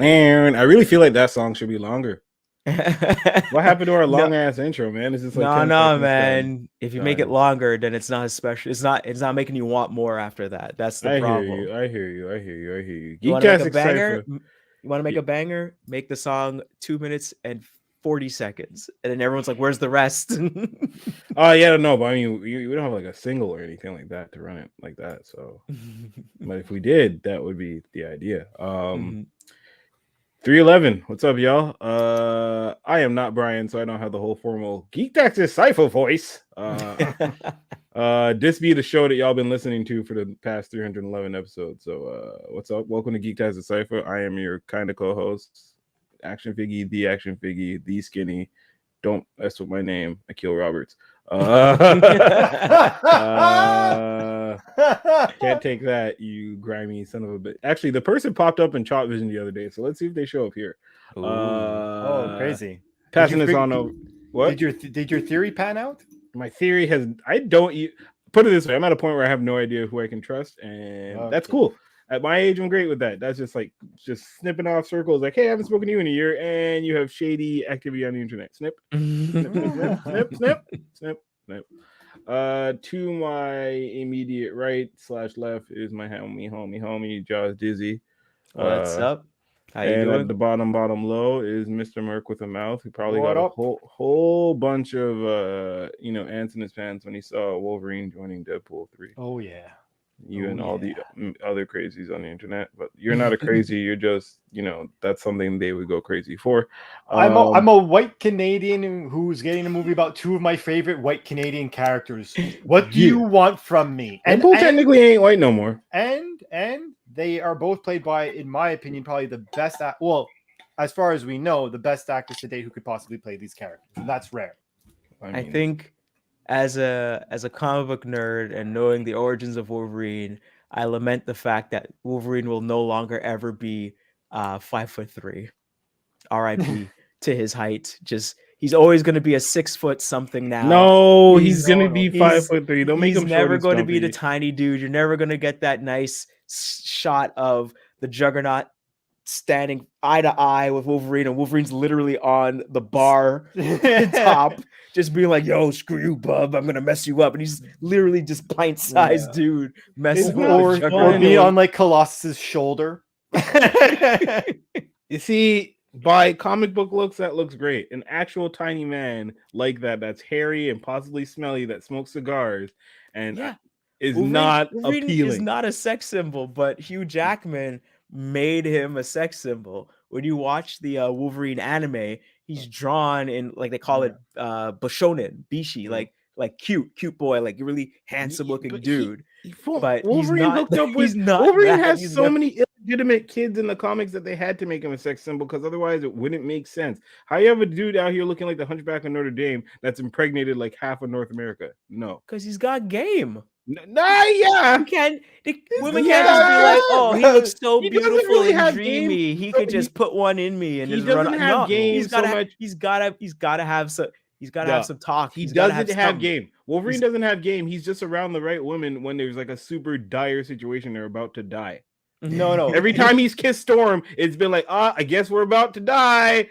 Man, I really feel like that song should be longer. What happened to our No, long ass intro, man? It's just like no, 10 no, seconds. man. If you make it Done. longer, then it's not as special. It's not making you want more after that. That's the I hear you. problem. I hear you. I hear you. I hear you. You want to make a Geektastic banger? Cypher. You want to make Yeah. a banger? Make the song 2 minutes and 40 seconds, and then everyone's like, "Where's the rest?" Oh yeah, no, but I mean, we don't have like a single or anything like that to run it like that. So, but if we did, that would be the idea. 311. What's up, y'all? I am not Brian, so I don't have the whole formal Geektastic Cypher voice. This be the show that y'all been listening to for the past 311 episodes. So, what's up? Welcome to Geektastic Cypher. I am your kind of co-host, Action Figgy, the Skinny. Don't mess with my name, Akil Roberts. Can't take that, you grimy son of a bitch. Actually, the person popped up in Chat Vision the other day, so let's see if they show up here. Oh, crazy! Passing this on over. What did your theory pan out? My theory has. I don't put it this way. I'm at a point where I have no idea who I can trust, and that's cool. At my age, I'm great with that. That's just like snipping off circles. Like, hey, I haven't spoken to you in a year, and you have shady activity on the internet. Snip, snip, snip, snip, snip, snip, snip. To my immediate right / left is my homie, Jaws Dizzy. What's up? How you and doing? at the bottom low is Mr. Merc with a mouth, who probably got a whole bunch of ants in his pants when he saw Wolverine joining Deadpool 3. Oh yeah. All the other crazies on the internet, but you're not a crazy. You're just, that's something they would go crazy for. I'm a white Canadian who's getting a movie about two of my favorite white Canadian characters. What do you want from me? And technically ain't white no more. And they are both played by, in my opinion, probably the best. Well, as far as we know, the best actors today who could possibly play these characters, and that's rare. I think. As a comic book nerd and knowing the origins of Wolverine, I lament the fact that Wolverine will no longer ever be 5'3". R.I.P. to his height. He's always going to be a 6 foot something now. No, he's going to be 5'3". Don't make him. He's never going to be the tiny dude. You're never going to get that nice shot of the Juggernaut standing eye to eye with Wolverine, and Wolverine's literally on the bar top, just being like, "Yo, screw you, bub! I'm gonna mess you up," and he's literally just pint-sized dude messing or be on like Colossus's shoulder. You see, by comic book looks, that looks great. An actual tiny man like that's hairy and possibly smelly, that smokes cigars, and is Wolverine, not Wolverine appealing. Is not a sex symbol, but Hugh Jackman made him a sex symbol. When you watch the Wolverine anime, he's drawn in, like, they call it Bishonen, Bishi, like cute boy, like a really handsome looking dude. But Wolverine hooked up with Wolverine has so many illegitimate kids in the comics that they had to make him a sex symbol, because otherwise it wouldn't make sense. How you have a dude out here looking like the Hunchback of Notre Dame that's impregnated like half of North America? No, because he's got game. Yeah, women can't just be like, "Oh, he looks so beautiful and dreamy. He could just put one in me and just run." No, he's gotta have some talk. He doesn't have game. Wolverine doesn't have game. He's just around the right woman when there's like a super dire situation. They're about to die. No. Every time he's kissed Storm, it's been like, I guess we're about to die.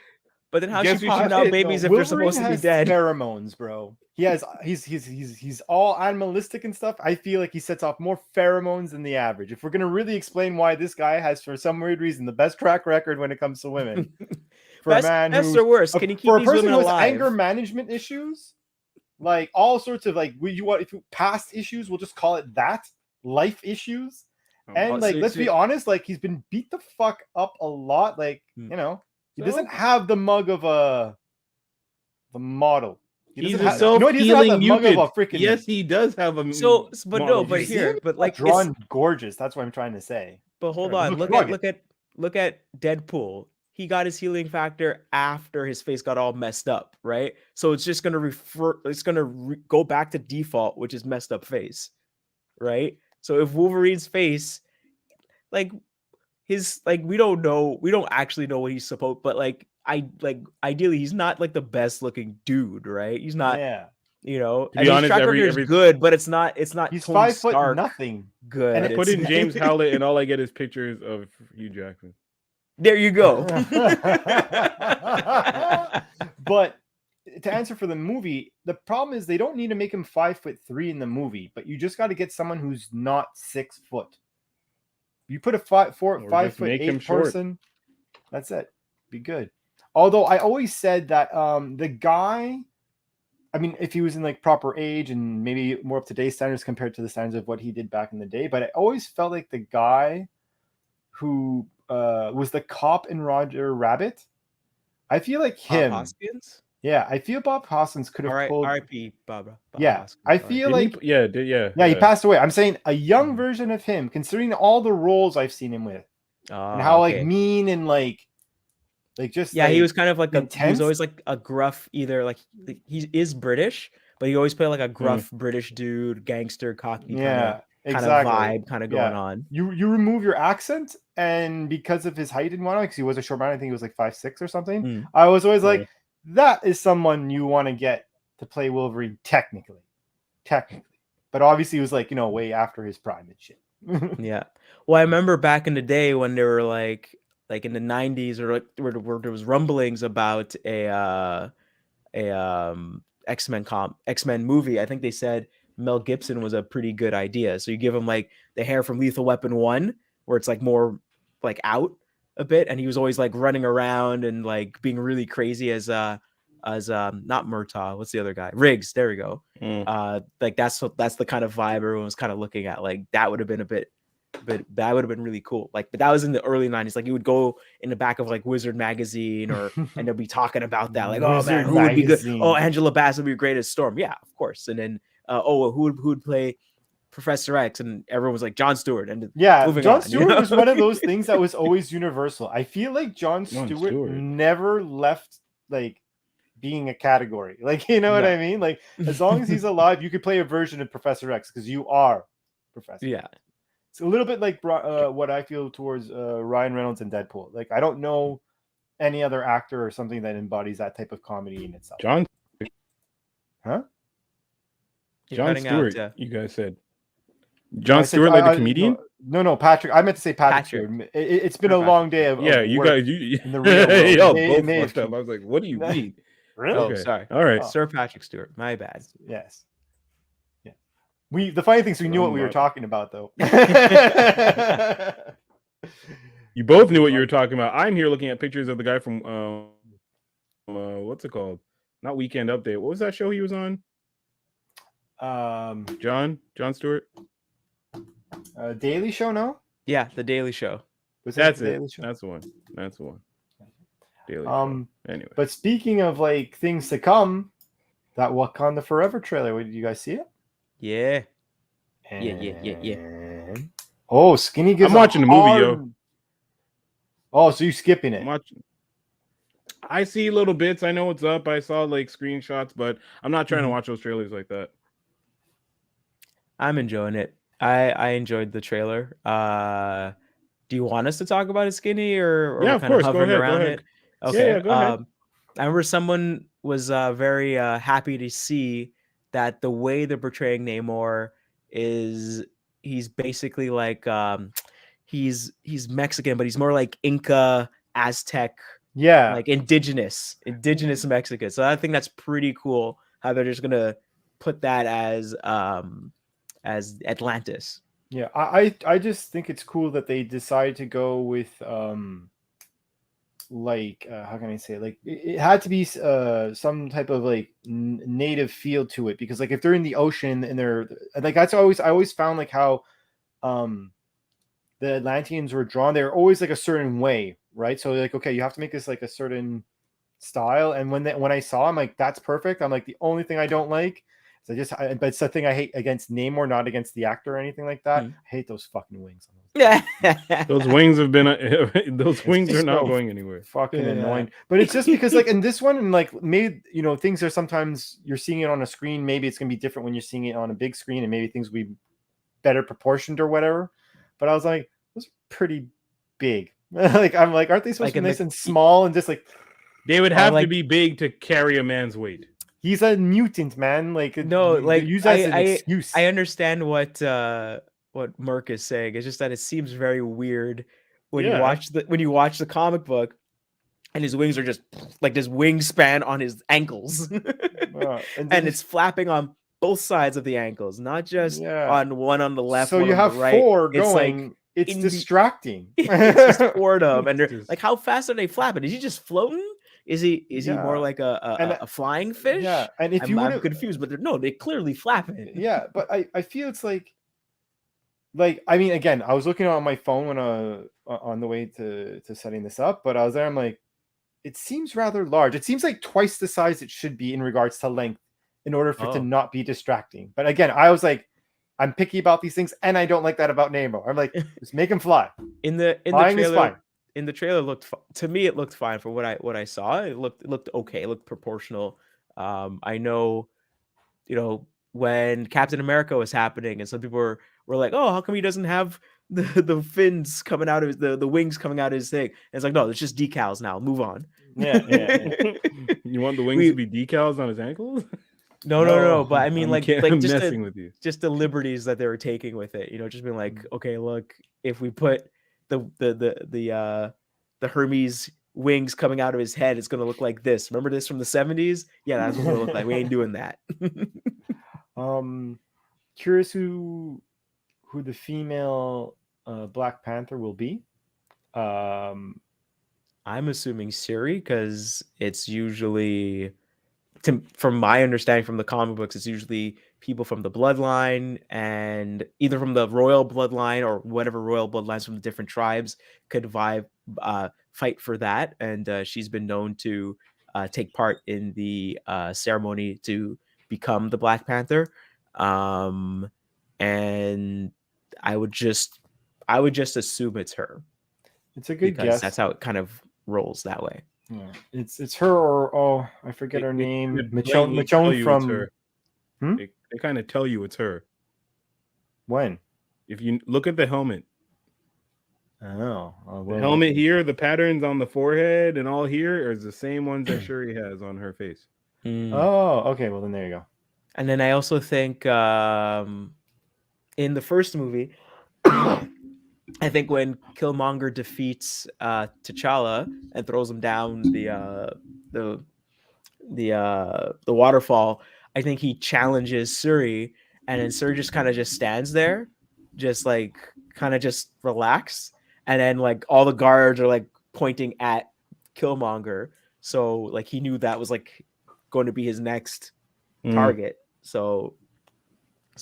But then how's she popping out babies if they're supposed to be dead? Pheromones, bro. He's all animalistic and stuff. I feel like he sets off more pheromones than the average. If we're gonna really explain why this guy has, for some weird reason, the best track record when it comes to women, for a man best or worse, can he keep these women alive? For a person who has anger management issues, like all sorts of past issues, we'll just call it that, life issues, and let's be honest, like he's been beat the fuck up a lot, like he doesn't have the mug of the model. He's a self-healing mutant. Yes, he does have a. Drawn gorgeous. That's what I'm trying to say. But hold on, look at Deadpool. He got his healing factor after his face got all messed up, right? So it's just gonna go back to default, which is messed up face, right? So if Wolverine's face, we don't actually know what he's supposed, but ideally he's not like the best looking dude, right? He's not. Yeah. To be honest, track record is good, but it's not. He's Tony 5 foot Stark nothing. Good. And I put in James Howlett, and all I get is pictures of Hugh Jackman. There you go. But to answer for the movie, the problem is they don't need to make him 5'3" in the movie, but you just got to get someone who's not 6 foot. You put a 5'8" person, that's it. Be good. Although I always said that the guy, I mean, if he was in like proper age and maybe more up to date standards compared to the standards of what he did back in the day, but I always felt like the guy who was the cop in Roger Rabbit, I feel like him. Bob Hoskins? Yeah, I feel Bob Hoskins could have pulled. R.I.P. Bob Yeah, Hoskins. I feel like yeah, he passed away. I'm saying a young version of him, considering all the roles I've seen him with, and how like mean and like just he was kind of like intense. He was always like a gruff, either like he is British, but he always played like a gruff British dude, gangster, cocky kind of vibe kind of going on. You remove your accent, and because of his height and whatnot, because he was a short man, I think he was like 5'6" or something. I was always like, that is someone you want to get to play Wolverine technically. But obviously he was like, way after his prime and shit. Yeah. Well, I remember back in the day when they were like in the 90s, or like where there was rumblings about a X-Men movie. I think they said Mel Gibson was a pretty good idea. So you give him like the hair from Lethal Weapon 1, where it's like more like out a bit, and he was always like running around and like being really crazy as not Murtaugh, what's the other guy? Riggs, there we go. Like that's the kind of vibe everyone was kind of looking at. Like that would have been but that would have been really cool. Like, but that was in the early 90s. Like you would go in the back of like Wizard magazine and they'll be talking about that. Like, oh man, who would be good? Oh, Angela Bassett would be great as Storm. Yeah, of course. And then who would play Professor X? And everyone was like Jon Stewart. And Jon Stewart was one of those things that was always universal. I feel like Jon Stewart never left like being a category. Like, what I mean? Like, as long as he's alive, you could play a version of Professor X because you are Professor. Yeah. It's a little bit like what I feel towards Ryan Reynolds and Deadpool. Like, I don't know any other actor or something that embodies that type of comedy in itself. Jon Stewart, you guys said. Jon Stewart, like the comedian? No, Patrick. I meant to say Patrick. Stewart. It's been a long day of you guys. In the real world. Both fucked up. I was like, what do you mean? Really? Oh, sorry. All right. Sir Patrick Stewart. My bad. Yes. Yeah. The funny thing is we knew what we were talking about, though. You both knew what you were talking about. I'm here looking at pictures of the guy from what's it called? Not Weekend Update. What was that show he was on? Jon Stewart. Daily Show, no? Yeah, The Daily Show. That's it. That's the one. Daily Show. Anyway. But speaking of like things to come, that Wakanda Forever trailer, did you guys see it? Yeah. Yeah. Oh, Skinny gives. I'm watching the movie, yo. Oh, so you skipping it? I'm watching. I see little bits. I know what's up. I saw like screenshots, but I'm not trying to watch those trailers like that. I'm enjoying it. I enjoyed the trailer. Do you want us to talk about it, Skinny, or yeah, of course. Go ahead. It? Okay. Yeah, go ahead. I remember someone was very happy to see that the way they're portraying Namor is he's basically like he's Mexican, but he's more like Inca, Aztec, like indigenous Mexican. So I think that's pretty cool how they're just gonna put that as Atlantis. Yeah, I just think it's cool that they decide to go with like how can I say, like it had to be some type of like native feel to it, because like if they're in the ocean and they're like, I always found like how the Atlanteans were drawn, they're always like a certain way, right? So like, okay, you have to make this like a certain style, and when I saw, I'm like, that's perfect. I'm like, the only thing I don't like, but it's the thing I hate against Namor, not against the actor or anything like that. I hate those fucking wings. Yeah, those wings have been those wings are not going anywhere. Fucking annoying. But it's just because like in this one, and like maybe things are sometimes you're seeing it on a screen. Maybe it's gonna be different when you're seeing it on a big screen, and maybe things will be better proportioned or whatever. But I was like, those are pretty big. Like I'm like, aren't they supposed to be nice and small and just like? They would have to be big to carry a man's weight. He's a mutant, man. Like no, like use that as an excuse. I understand what Merc is saying. It's just that it seems very weird when you watch the comic book, and his wings are just like this wingspan on his ankles, and it's flapping on both sides of the ankles, not just on one on the left. So one you on have the right. four It's going. like It's distracting. It's just four of them, and they're like, how fast are they flapping? Is he just floating? Is he more like a flying fish? Yeah, and if I'm confused, but they clearly flapping. Yeah, but I feel it's like I mean, again, I was looking on my phone when on the way to setting this up, but I was there. I'm like, it seems rather large. It seems like twice the size it should be in regards to length, in order for it to not be distracting. But again, I was like, I'm picky about these things, and I don't like that about Nemo. I'm like, just make him fly. In the trailer, to me, it looked fine for what I saw. It looked okay. It looked proportional. I know, when Captain America was happening, and some people were like, oh, how come he doesn't have the fins coming out of the wings coming out of his thing? And it's like, no, it's just decals now. Move on. Yeah. You want the wings to be decals on his ankles? No. But I mean, I'm messing with you. Just the liberties that they were taking with it. Just being like, okay, look, if we put the Hermes wings coming out of his head, it's gonna look like this. Remember this from the 70s? Yeah, that's what it'll look like. We ain't doing that. Curious who the female Black Panther will be. I'm assuming Siri, because it's usually, from my understanding from the comic books, it's usually people from the bloodline, and either from the royal bloodline or whatever royal bloodlines from the different tribes could fight for that. And she's been known to take part in the ceremony to become the Black Panther. And I would just assume it's her. It's a good guess. That's how it kind of rolls that way. Yeah. It's her, or I forget her name. Michonne from her. They kind of tell you it's her. When? If you look at the helmet. Oh, the helmet here, the patterns on the forehead and all here is the same ones that Shuri has on her face. Oh, okay. Well, then there you go. And then I also think in the first movie, I think when Killmonger defeats T'Challa and throws him down the waterfall, I think he challenges Suri, and then Suri just kind of stands there, just relax, and then like all the guards are like pointing at Killmonger, so like he knew that was like going to be his next target. So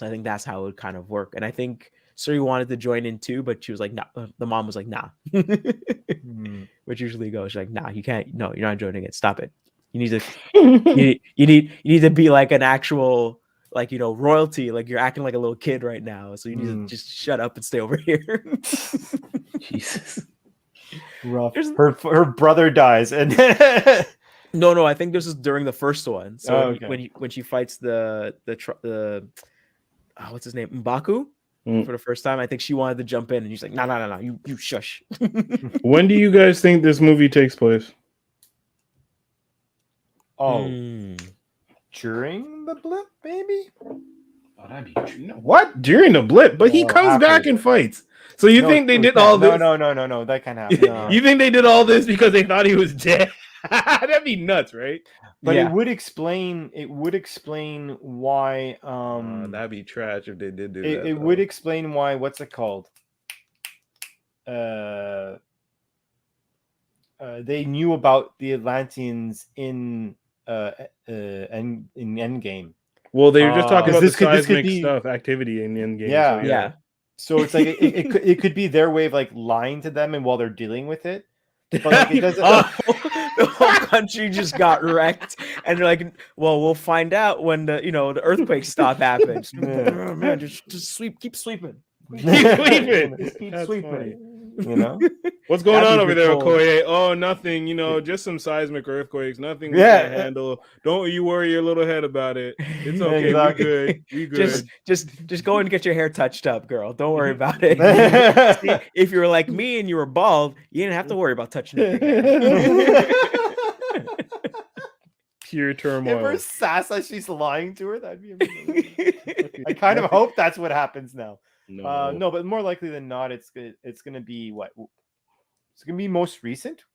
I think that's how it would kind of work. And I think Suri wanted to join in too, but she was like, "No." Nah. The mom was like, "Nah," which usually goes like, "Nah, you can't. No, you're not joining it. Stop it. You need to, you need to be like an actual, like, royalty. Like you're acting like a little kid right now. So you need to just shut up and stay over here." Jesus, rough. Her brother dies, and no, I think this is during the first one. So when she fights the what's his name, M'Baku, for the first time, I think she wanted to jump in, and he's like, "No, you shush." When do you guys think this movie takes place? During the blip, maybe. What? During the blip? But he comes back and fights. So you think they did all this? No, that can't happen. You think they did all this because they thought he was dead? That'd be nuts, right? But it would explain why that'd be trash if they did do that. It would explain why, what's it called? They knew about the Atlanteans in Endgame. Well, they were just talking about the seismic stuff, activity in the Endgame. Yeah. So it's like it could be their way of like lying to them, and while they're dealing with it. But like it doesn't. The whole country just got wrecked, and they're like, "Well, we'll find out when the earthquakes stop happening." Oh, man, just keep sleeping. Keep sleeping. What's going on over there, Okoye? Oh, nothing. Just some seismic earthquakes. Nothing we can handle. Don't you worry your little head about it. It's okay. Exactly. We good. Just go and get your hair touched up, girl. Don't worry about it. See, if you were like me and you were bald, you didn't have to worry about touching it. Pure turmoil. If her Sasa, she's lying to her, that'd be amazing. I kind of hope that's what happens now. No, but more likely than not, it's going to be what It's gonna be most recent.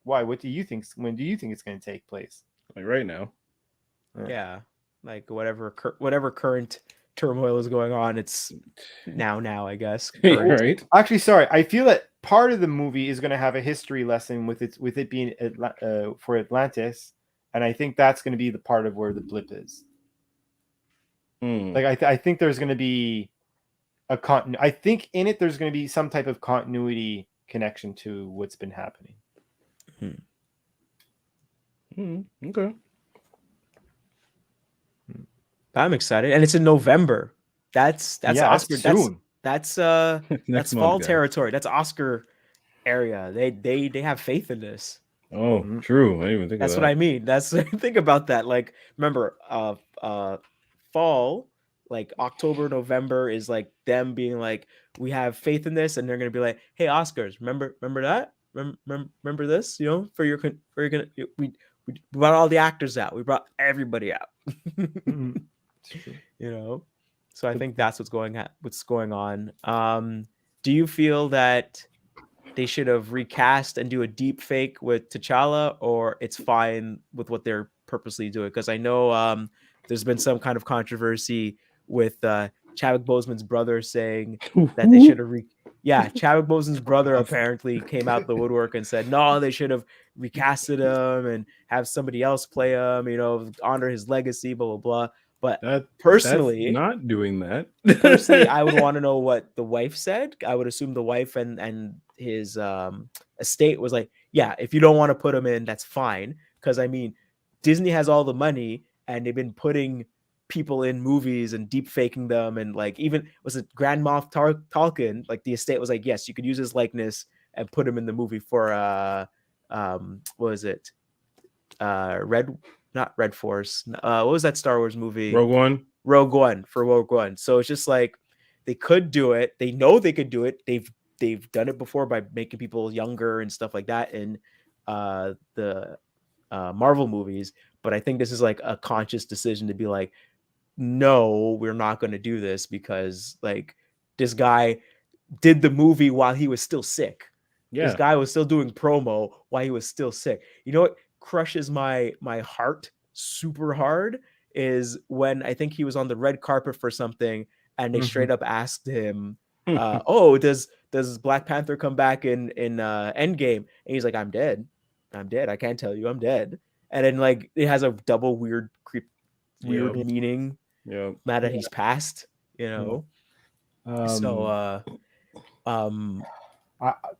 Why? What do you think? When do you think it's gonna take place? Like right now. Yeah, like whatever current turmoil is going on, it's now I guess. Right. Actually, sorry. I feel that part of the movie is going to have a history lesson with it being for Atlantis, and I think that's going to be the part of where the blip is. Like I think there's going to be I think in it there's going to be some type of continuity connection to what's been happening. Okay. I'm excited, and it's in November. That's Oscar. Soon. That's Next fall month, guys. territory. That's Oscar area. They have faith in this. Oh, true. I didn't even think That's of that. what I mean. That's think about that. Like, remember, fall, like October, November is like them being like, we have faith in this, and they're gonna be like, hey, Oscars, remember that? Remember this? You know, we brought all the actors out. We brought everybody out. You know, so I think that's what's going on. Do you feel that they should have recast and do a deep fake with T'Challa, or it's fine with what they're purposely doing? Because I know there's been some kind of controversy with Chadwick Boseman's brother saying that they should have Chadwick Boseman's brother apparently came out the woodwork and said, no, they should have recasted him and have somebody else play him, you know, honor his legacy, blah, blah, blah. But personally, that's not doing that. Personally, I would want to know what the wife said. I would assume the wife and his estate was like, yeah, if you don't want to put him in, that's fine. Because I mean, Disney has all the money, and they've been putting people in movies and deep faking them, and like even was it Grand Moff Tarkin? Like the estate was like, yes, you could use his likeness and put him in the movie for what was it? Not Red Force. What was that Star Wars movie? Rogue One. Rogue One. So it's just like they could do it. They know they could do it. They've done it before by making people younger and stuff like that in the Marvel movies. But I think this is like a conscious decision to be like, no, we're not going to do this because like this guy did the movie while he was still sick. Yeah. This guy was still doing promo while he was still sick. You know what crushes my heart super hard is when I think he was on the red carpet for something and they straight up asked him, oh, does Black Panther come back in Endgame? And he's like, I'm dead. I can't tell you, I'm dead. And then like it has a double weird meaning. Yeah. Now that he's passed, you know.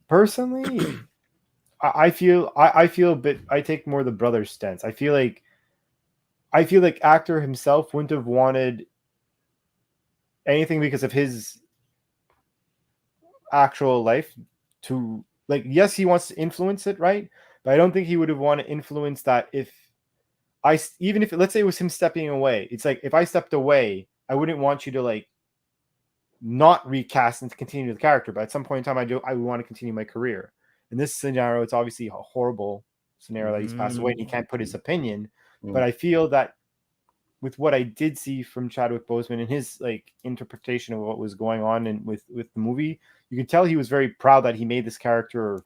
Personally, I feel a bit. I take more the brother stance. I feel like actor himself wouldn't have wanted anything because of his actual life to like. Yes, he wants to influence it, right? But I don't think he would have wanted to influence that even if let's say it was him stepping away. It's like if I stepped away, I wouldn't want you to like not recast and to continue the character. But at some point in time, I would want to continue my career. In this scenario, it's obviously a horrible scenario that he's passed away and he can't put his opinion. But I feel that with what I did see from Chadwick Boseman and his like interpretation of what was going on and with the movie, you can tell he was very proud that he made this character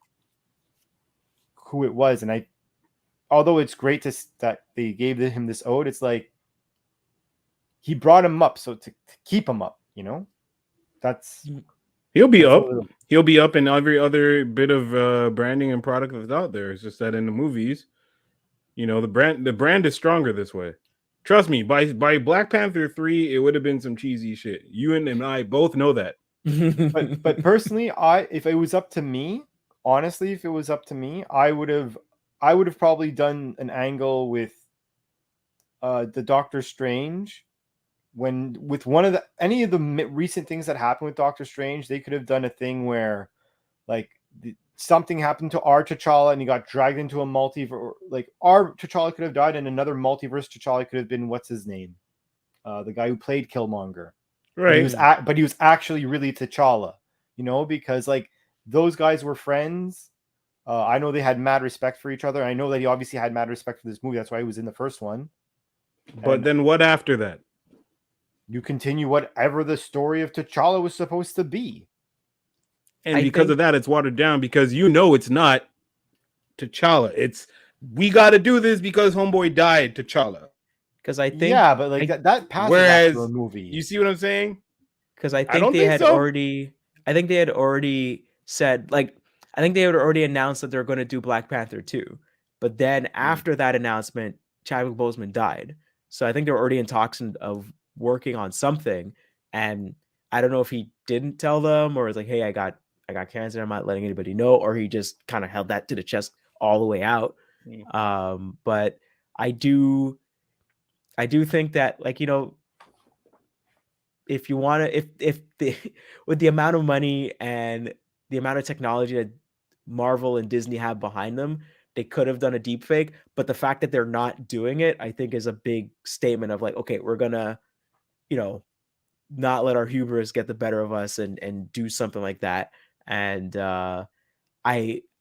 who it was. And although it's great that they gave him this ode, it's like he brought him up, so to keep him up, you know, he'll be up. He'll be up in every other bit of branding and product that's out there. It's just that in the movies, you know, the brand is stronger this way. Trust me, by Black Panther 3, it would have been some cheesy shit. You and I both know that. but personally, if it was up to me, honestly, if it was up to me, I would have probably done an angle with the Doctor Strange. With any of the recent things that happened with Doctor Strange, they could have done a thing where like something happened to our T'Challa and he got dragged into a multiverse. Like our T'Challa could have died and another multiverse T'Challa could have been what's his name, the guy who played Killmonger, right? But he was actually really T'Challa, you know, because like those guys were friends. I know they had mad respect for each other. I know that he obviously had mad respect for this movie. That's why he was in the first one. But then what after that? You continue whatever the story of T'Challa was supposed to be. And because of that, it's watered down because it's not T'Challa. It's we got to do this because homeboy died, T'Challa. Because I think but like that passes after a movie. You see what I'm saying? Because I think they had already said, like, I think they had already announced that they're going to do Black Panther 2. But then after that announcement, Chadwick Boseman died. So I think they were already in talks of working on something. And I don't know if he didn't tell them or was like, hey, I got cancer, I'm not letting anybody know, or he just kind of held that to the chest all the way out. But I do think that, like, if you want to, with the amount of money and the amount of technology that Marvel and Disney have behind them, they could have done a deep fake. But the fact that they're not doing it, I think, is a big statement of like, okay, we're gonna, not let our hubris get the better of us and do something like that. And I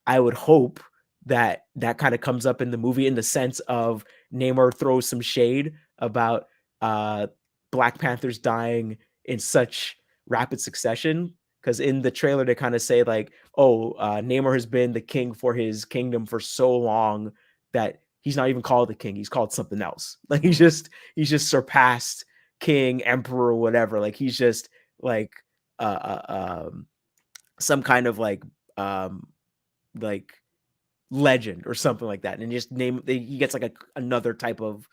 would hope that kind of comes up in the movie, in the sense of Namor throws some shade about Black Panthers dying in such rapid succession, because in the trailer they kind of say like, Namor has been the king for his kingdom for so long that he's not even called the king, he's called something else. Like he's just surpassed king, emperor, whatever. Like he's just like some kind of like legend or something like that, and just he gets like another type of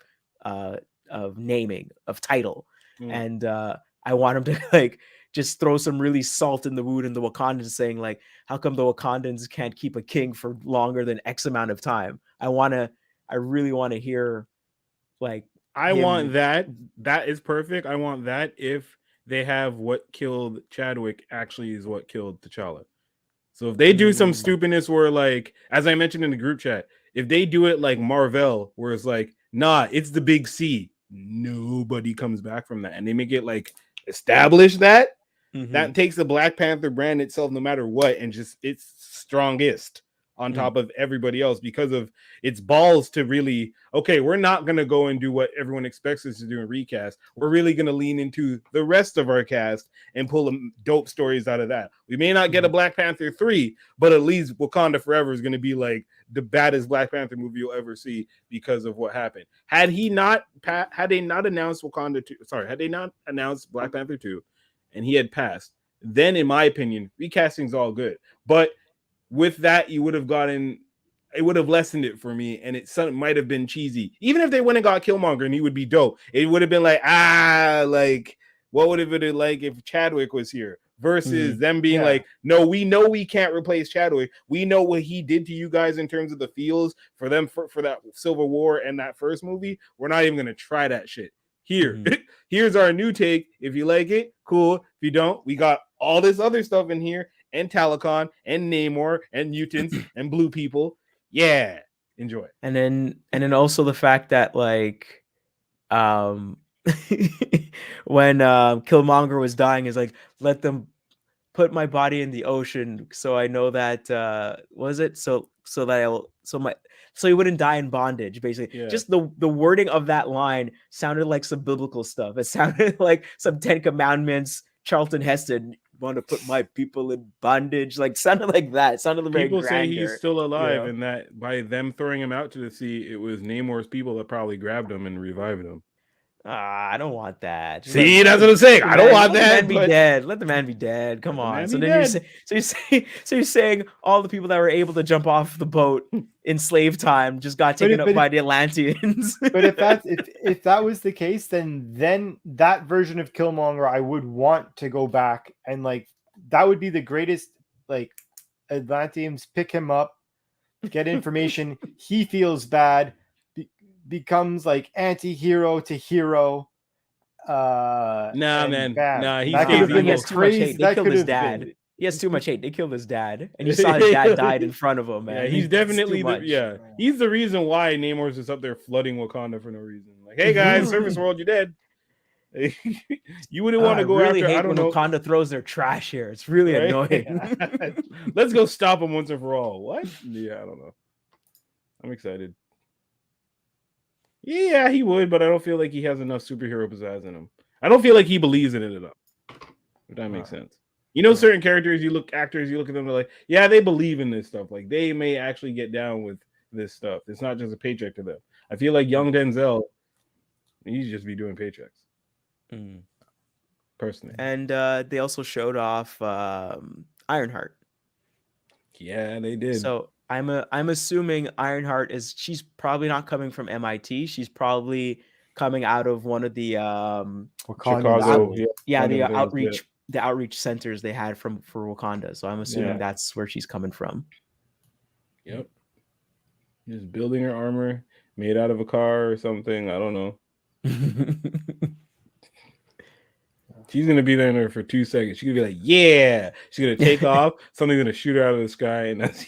naming of title. And I want him to like just throw some really salt in the wound in the Wakandans, saying like, how come the Wakandans can't keep a king for longer than X amount of time? I really want to hear like, I want that is perfect. I want that if they have what killed Chadwick actually is what killed T'Challa. So if they do some stupidness where, like, as I mentioned in the group chat, if they do it like Marvel, where it's like, nah, it's the big C, nobody comes back from that, and they make it like establish that, that takes the Black Panther brand itself, no matter what, and just it's strongest on top of everybody else because of its balls to really, okay, we're not going to go and do what everyone expects us to do in recast. We're really going to lean into the rest of our cast and pull dope stories out of that. We may not get a Black Panther 3, but at least Wakanda Forever is going to be like the baddest Black Panther movie you'll ever see because of what happened. Had they not announced had they not announced Black Panther 2 and he had passed, then in my opinion, recasting's all good. But with that, it would have lessened it for me, and it might have been cheesy. Even if they went and got Killmonger and he would be dope, it would have been like, like, what would it have been like if Chadwick was here? Versus them being like, no, we know we can't replace Chadwick. We know what he did to you guys in terms of the feels for them for that Civil War and that first movie. We're not even going to try that shit. Here, here's our new take. If you like it, cool. If you don't, we got all this other stuff in here, and Talakon, and Namor, and mutants, and blue people. Yeah, enjoy. And then also the fact that like, when Killmonger was dying, is like, let them put my body in the ocean so I know that so he wouldn't die in bondage, basically. Yeah. Just the wording of that line sounded like some biblical stuff. It sounded like some 10 Commandments. Charlton Heston, want to put my people in bondage, like sounded like that. It sounded very people grander. Say he's still alive, and that by them throwing him out to the sea, it was Namor's people that probably grabbed him and revived him. I don't want that. See, that's what I'm saying. I don't want that. Let the man be dead. Let the man be dead. Come on. So then you're saying all the people that were able to jump off the boat in slave time just got taken up by the Atlanteans. But if that was the case, then that version of Killmonger, I would want to go back, and like that would be the greatest. Like Atlanteans pick him up, get information. He feels bad. Becomes like anti-hero to hero. Nah, man. Nah, he has too much hate. They killed his dad. He has too much hate. They killed his dad, and you saw his dad died in front of him, man. Yeah, he's definitely he's the reason why Namor's just up there flooding Wakanda for no reason. Like, hey guys, surface world, you're dead. You wouldn't want to go really after. Hate I don't when know. Wakanda throws their trash here. It's really annoying. Let's go stop him once and for all. What? Yeah, I don't know. I'm excited. Yeah, he would, but I don't feel like he has enough superhero pizzazz in him. I don't feel like he believes in it enough. If that makes sense. You know, certain characters, actors, you look at them, they're like, yeah, they believe in this stuff. Like, they may actually get down with this stuff. It's not just a paycheck to them. I feel like young Denzel, he'd just be doing paychecks. Personally. And they also showed off Ironheart. Yeah, they did. So I'm assuming Ironheart she's probably not coming from MIT. She's probably coming out of one of the Chicago, the outreach centers they had for Wakanda. So I'm assuming that's where she's coming from. Yep. Just building her armor made out of a car or something. I don't know. She's gonna be there for 2 seconds. She's gonna be like, "Yeah." She's gonna take off. Something's gonna shoot her out of the sky, and that's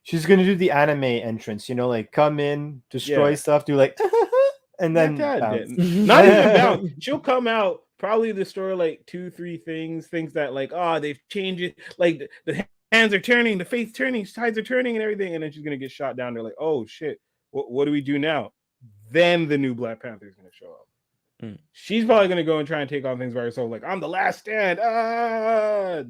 she's gonna do the anime entrance. You know, like come in, destroy stuff, do like, and then not even bounce. She'll come out, probably destroy like 2-3 things that like, they've changed it. Like the hands are turning, the face turning, sides are turning, and everything. And then she's gonna get shot down. They're like, "Oh shit, what do we do now?" Then the new Black Panther is gonna show up. She's probably gonna go and try and take on things by herself, like I'm the last stand. Yeah,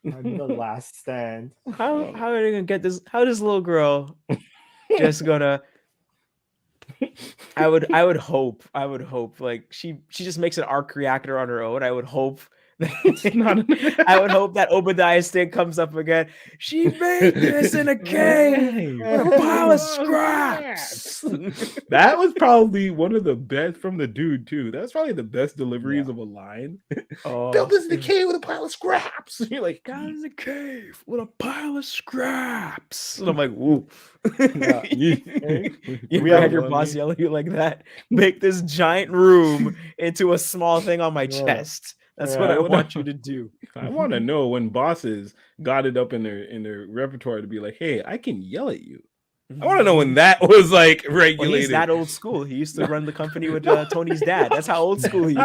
I'm the last stand. How are they gonna get this? How this little girl just gonna? I would hope like she just makes an arc reactor on her own. I would hope. I would hope that Obadiah stick comes up again. She made this in a cave with a pile of scraps. That was probably one of the best from the dude too. That's probably the best deliveries of a line. Built this in a cave with a pile of scraps. And you're like, got in the cave with a pile of scraps. And I'm like, woo. You had your boss yell at you like that. Make this giant room into a small thing on my chest. That's what I want you to do. I want to know when bosses got it up in their repertoire to be like, "Hey, I can yell at you." I want to know when that was like regulated. Well, he's that old school. He used to run the company with Tony's dad. That's how old school he is.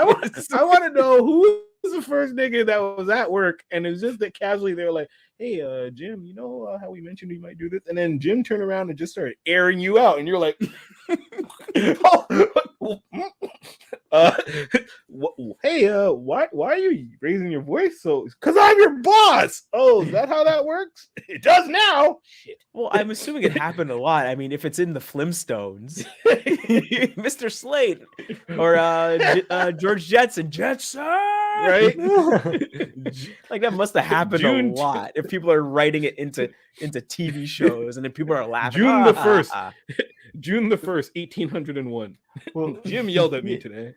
I want to know who was the first nigga that was at work and it was just that casually they were like, "Hey, Jim, you know how we mentioned we might do this?" And then Jim turned around and just started airing you out, and you're like, "Hey, why are you raising your voice so? Because I'm your boss." Oh, is that how that works? It does now. Shit. Well, I'm assuming it happened a lot. I mean, if it's in the Flintstones, Mr. Slate or George Jetson, right? Like that must have happened a lot. If people are writing it into TV shows, and then people are laughing. June the 1st, 1801. Well, Jim yelled at me today.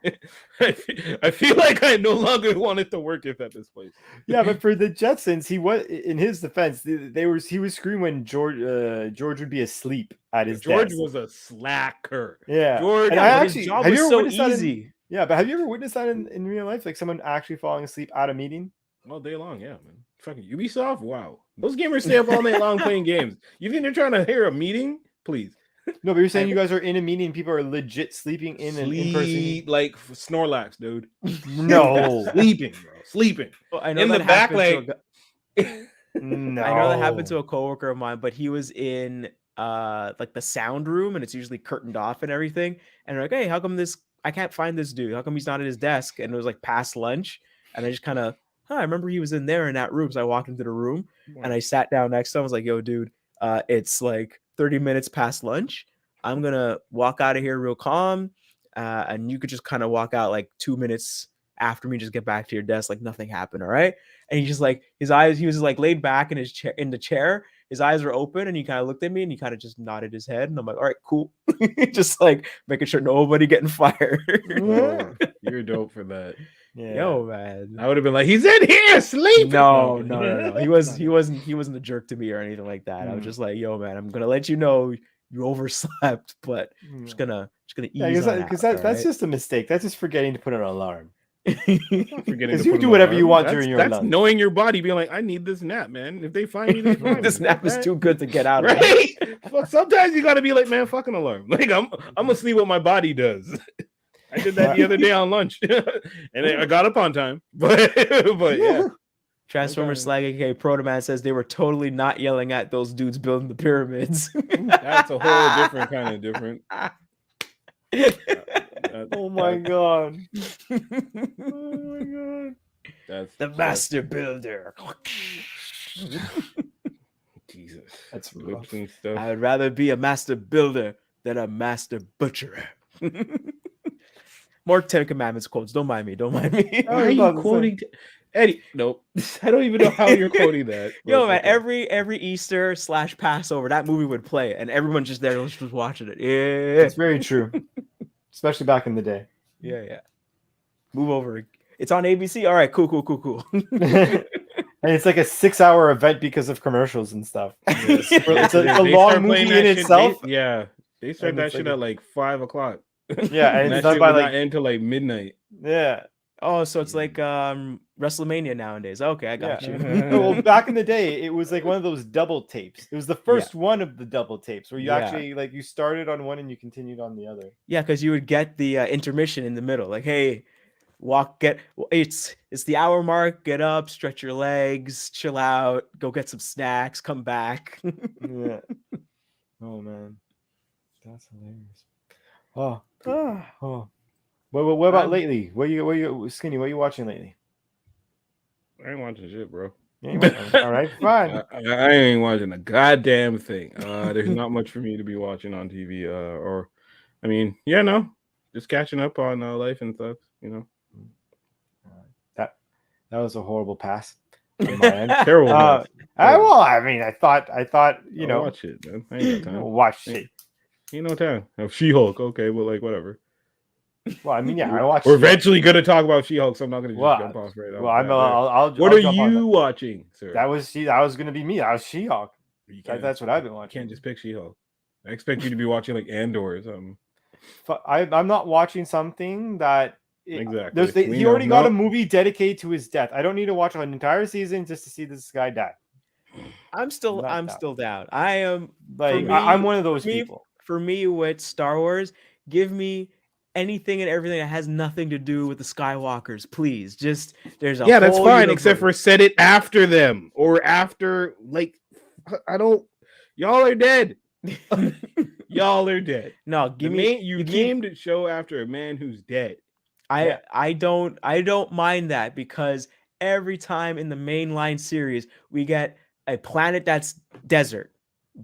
I feel like I no longer wanted to work at this place. Yeah, but for the Jetsons, he was in his defense. He was screaming when George would be asleep at his George desk. was a slacker. Yeah, George. And his job was so easy. Yeah, but have you ever witnessed that in real life? Like someone actually falling asleep at a meeting? All day long, yeah, man. Fucking Ubisoft, wow. Those gamers stay up all night long playing games. You think they're trying to hear a meeting? Please. No, but you're saying you guys are in a meeting, people are legit sleeping in person, like Snorlax, dude. No, sleeping, bro, sleeping. Well, I know in that the back, like. No, I know that happened to a coworker of mine, but he was in like the sound room, and it's usually curtained off and everything. And they're like, "Hey, how come I can't find this dude? How come he's not at his desk?" And it was like past lunch, and I just kind of, I remember he was in there in that room. So I walked into the room and I sat down next to him. I was like, "Yo, dude, it's like 30 minutes past lunch. I'm gonna walk out of here real calm, and you could just kind of walk out like 2 minutes after me. Just get back to your desk like nothing happened, all right?" And he just like his eyes, he was like laid back in his chair, in the chair. His eyes were open, and he kind of looked at me, and he kind of just nodded his head, and I'm like, "All right, cool." Just like making sure nobody getting fired. Oh, you're dope for that. Yeah. Yo, man, I would have been like, "He's in here sleeping." No. He wasn't a jerk to me or anything like that. I was just like, "Yo, man, I'm gonna let you know you overslept, but I'm just gonna ease on because that's just a mistake. That's just forgetting to put an alarm. Because you do whatever you want during your lunch. That's knowing your body, being like, "I need this nap, man. If they find me, they find me. This nap is too good to get out of." Right? Sometimes you gotta be like, "Man, fucking alarm." Like I'm gonna see what my body does. I did that the other day on lunch, and I got up on time. But yeah. Transformer Slag aka Protoman says they were totally not yelling at those dudes building the pyramids. That's a whole different kind of different. Oh my god. Oh my god. That's The master builder. Jesus. That's rough. Whips and stuff. I would rather be a master builder than a master butcherer. More Ten Commandments quotes. Don't mind me. Don't mind me. Oh, Why are you quoting Eddie? Nope. I don't even know how you're quoting that. Yo, man, okay. every Easter / Passover, that movie would play, and everyone just there was just watching it. Yeah, It's very true. Especially back in the day. yeah. Move over. It's on ABC. All right, cool. And it's like a 6-hour event because of commercials and stuff. Yes. It's a long movie in itself. They start that shit at like 5 o'clock. Yeah, and it's that done shit by would like not end till like midnight. yeah. Oh, so it's like WrestleMania nowadays. Okay, I got you. Well, back in the day, it was like one of those double tapes. It was the first one of the double tapes where you actually like you started on one and you continued on the other. Yeah, because you would get the intermission in the middle. Like, hey, it's the hour mark. Get up, stretch your legs, chill out, go get some snacks, come back. Yeah. Oh man, that's hilarious. Oh. What about lately? What you Skinny? What are you watching lately? I ain't watching shit, bro. All right, fine. I ain't watching a goddamn thing. There's not much for me to be watching on TV. Just catching up on life and stuff. You know. That was a horrible pass on my end. Terrible. I thought you know. Watch it, man. I ain't got time. Watch it. Ain't no time. She-Hulk, okay, but like whatever. Well, I mean, yeah, I watched. We're eventually gonna talk about She-Hulk, so I'm not gonna just jump off right now. Well, what are you watching, sir? That was gonna be me. I was She-Hulk. That's what I've been watching. You can't just pick She-Hulk. I expect you to be watching like Andor or something. I'm not watching something that. Exactly. He already got a movie dedicated to his death. I don't need to watch an entire season just to see this guy die. I'm still down. I am like I'm one of those people. For me, with Star Wars, give me anything and everything that has nothing to do with the Skywalkers, please. Just there's a that's fine, except for set it after them or after y'all are dead. Y'all are dead. No, you named a show after a man who's dead. I don't mind that because every time in the mainline series we get a planet that's desert.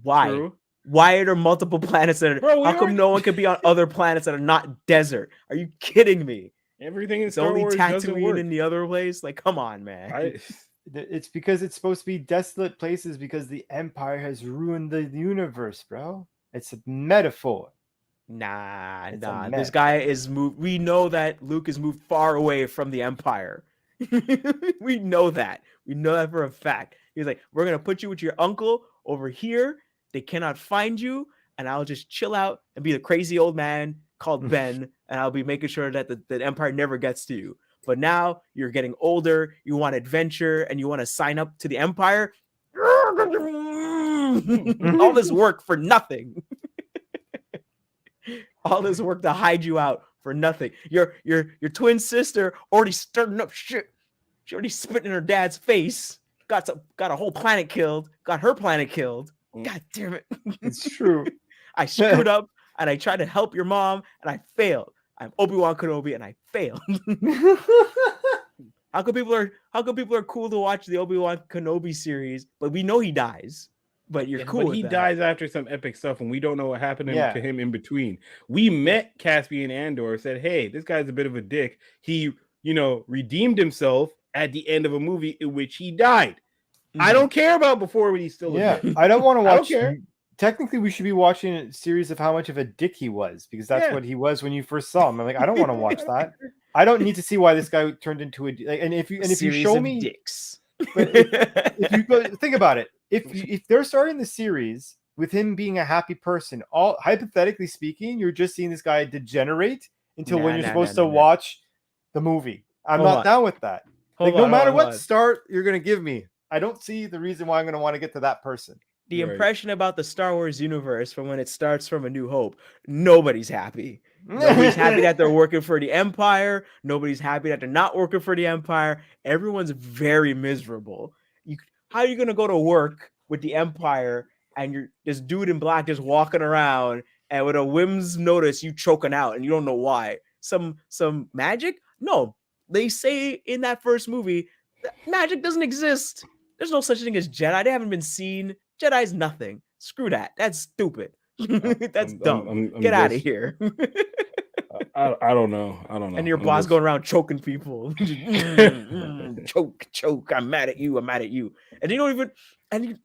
Why? True. Why are there multiple planets that are? How come no one can be on other planets that are not desert? Are you kidding me? Everything in it's Star only Wars Tatooine in the other place. Like, come on, man. It's because it's supposed to be desolate places because the Empire has ruined the universe, bro. It's a metaphor. Nah. This guy is moved. We know that Luke is moved far away from the Empire. We know that. We know that for a fact. He's like, we're gonna put you with your uncle over here. They cannot find you, and I'll just chill out and be the crazy old man called Ben, and I'll be making sure that the Empire never gets to you. But now you're getting older, you want adventure, and you want to sign up to the Empire. All this work for nothing. All this work to hide you out for nothing. Your twin sister already stirring up shit. She already spit in her dad's face. Got a whole planet killed. Got her planet killed. God damn it. It's true. I screwed up and I tried to help your mom and I failed. I'm Obi-Wan Kenobi and I failed. How come people are cool to watch the Obi-Wan Kenobi series, but we know he dies. But you're cool. But he dies after some epic stuff, and we don't know what happened to him in between. We met Caspian Andor, said, "Hey, this guy's a bit of a dick." He, redeemed himself at the end of a movie in which he died. Mm-hmm. I don't care about before when he's still a dick. I don't want to watch. Technically, we should be watching a series of how much of a dick he was, because that's what he was when you first saw him. I'm like, I don't want to watch that. I don't need to see why this guy turned into a. And if you show me dicks, if you go think about it. If they're starting the series with him being a happy person, all hypothetically speaking, you're just seeing this guy degenerate until when you're supposed to watch the movie. I'm not down with that. No matter what start you're gonna give me, I don't see the reason why I'm gonna want to get to that person. The impression about the Star Wars universe from when it starts from A New Hope, nobody's happy. Nobody's happy that they're working for the Empire. Nobody's happy that they're not working for the Empire. Everyone's very miserable. How are you going to go to work with the Empire and you're this dude in black just walking around and with a whim's notice you choking out and you don't know why? some magic? No, they say in that first movie that magic doesn't exist. There's no such thing as Jedi. They haven't been seen. Jedi's nothing. Screw that. That's stupid. That's dumb. I'm Get out of here. I don't know. And your boss going around choking people. Choke. I'm mad at you. And they don't even. And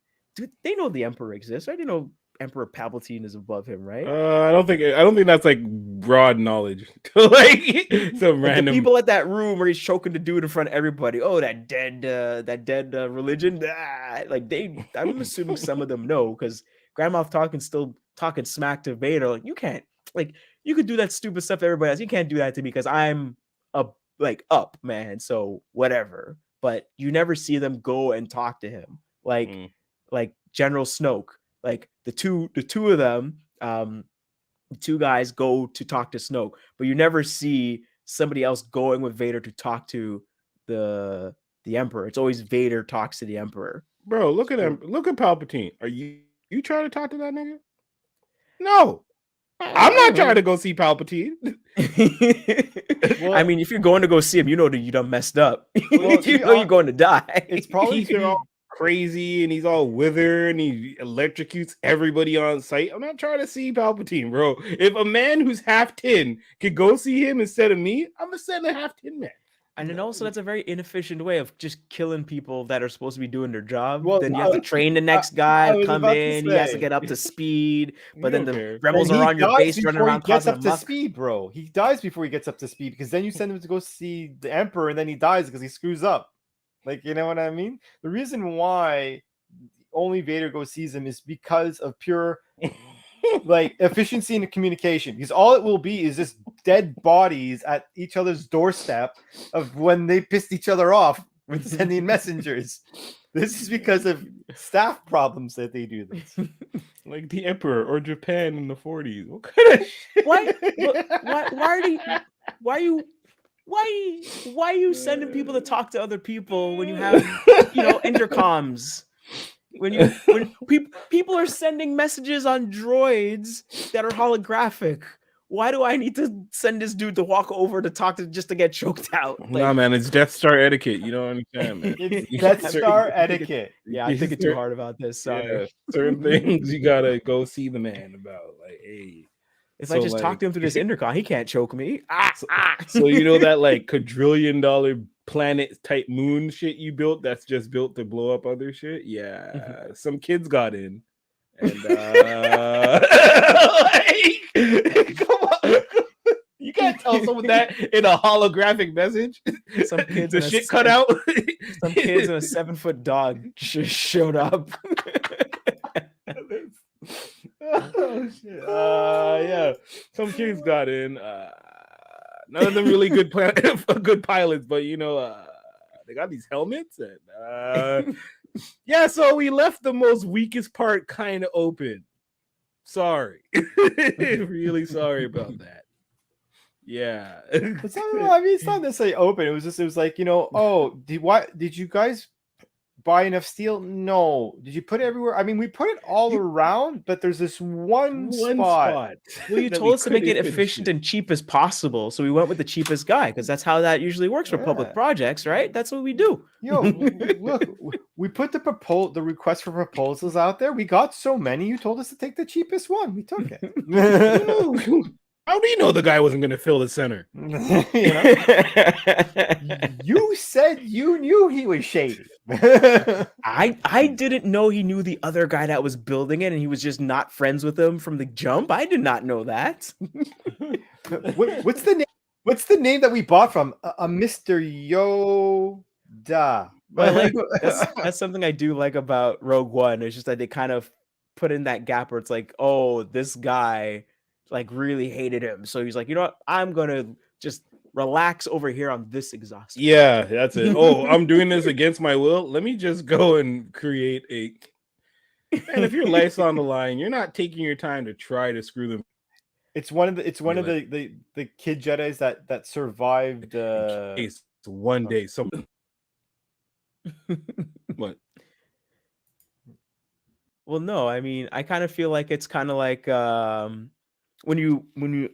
they know the Emperor exists, right? They know Emperor Palpatine is above him, right? I don't think that's like broad knowledge. Like some random the people at that room where he's choking the dude in front of everybody. Oh, that dead religion. I'm assuming some of them know because Grand Moff Tarkin's still talking smack to Vader. Like, you can't, like, you could do that stupid stuff to everybody else. You can't do that to me because I'm up, man. So whatever. But you never see them go and talk to him, like General Snoke. Like the two of them, the two guys go to talk to Snoke, but you never see somebody else going with Vader to talk to the Emperor. It's always Vader talks to the Emperor. Bro, look at him. Look at Palpatine. Are you trying to talk to that nigga? No. I'm not trying to go see Palpatine. Well, I mean, if you're going to go see him, you know that you done messed up. Well, you're going to die. It's probably all crazy and he's all withered and he electrocutes everybody on sight. I'm not trying to see Palpatine, bro. If a man who's half tin could go see him instead of me, I'm gonna send a half tin man. And then also that's a very inefficient way of just killing people that are supposed to be doing their job. Well, then you have to train the next guy, come in, he has to get up to speed, but then the rebels are on your base running around gets up to speed, bro. He dies before he gets up to speed because then you send him to go see the Emperor and then he dies because he screws up. Like, you know what I mean? The reason why only Vader goes sees him is because of pure like efficiency in communication. Because all it will be is just dead bodies at each other's doorstep of when they pissed each other off with sending messengers. This is because of staff problems that they do this. Like the Emperor or Japan in the 40s. What kind of shit? Why are you sending people to talk to other people when you have, intercoms? When people are sending messages on droids that are holographic. Why do I need to send this dude to walk over to talk to just to get choked out? Like, nah, man, it's Death Star etiquette. You don't understand, man. It's Death Star etiquette. Yeah, I'm thinking too hard about this. Sorry. Yeah, certain things you gotta go see the man about. Like, hey. If I just talk to him through this intercom, he can't choke me. So you know that like $quadrillion planet type moon shit you built that's just built to blow up other shit? Yeah. Some kids got in. And come on. You can't tell someone that in a holographic message. Some kids the shit cut out. Some kids and a 7-foot dog just showed up. Oh shit! Yeah, some kids got in. None of them really good pilots, but they got these helmets and yeah. So we left the most weakest part kind of open. Sorry, really sorry about that. Yeah, it's not necessarily open. It was like did you guys buy enough steel? No. Did you put it everywhere? I mean, we put it all around, but there's this one spot. Well, you told us to make it efficient and cheap as possible, so we went with the cheapest guy because that's how that usually works for public projects, right? That's what we do. Look, we put the request for proposals out there. We got so many. You told us to take the cheapest one. We took it. How do you know the guy wasn't going to fill the center? You said you knew he was shady. I didn't know he knew the other guy that was building it, and he was just not friends with him from the jump. I did not know that. What's the name? What's the name that we bought from? A Mr. Yoda. That's something I do like about Rogue One. It's just that they kind of put in that gap where it's like, oh, this guy like really hated him, so he's like, you know what, I'm gonna just relax over here on this exhaust. Yeah, that's it. Oh, I'm doing this against my will. Let me just go and create a. And if your life's on the line, you're not taking your time to try to screw them. It's one of the kid Jedis that survived. It's one day something. What? Well, no, I mean, I kind of feel like it's kind of like when you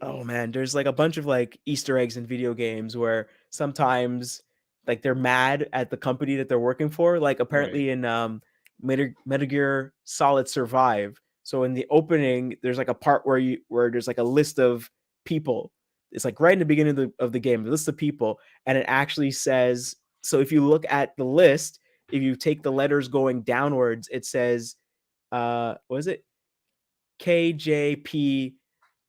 oh man, there's like a bunch of like Easter eggs in video games where sometimes like they're mad at the company that they're working for. Like apparently in Metal Gear Solid Survive. So in the opening, there's like a part where there's like a list of people. It's like right in the beginning of the game, the list of people, and it actually says. So if you look at the list, if you take the letters going downwards, it says, what is it? KJP,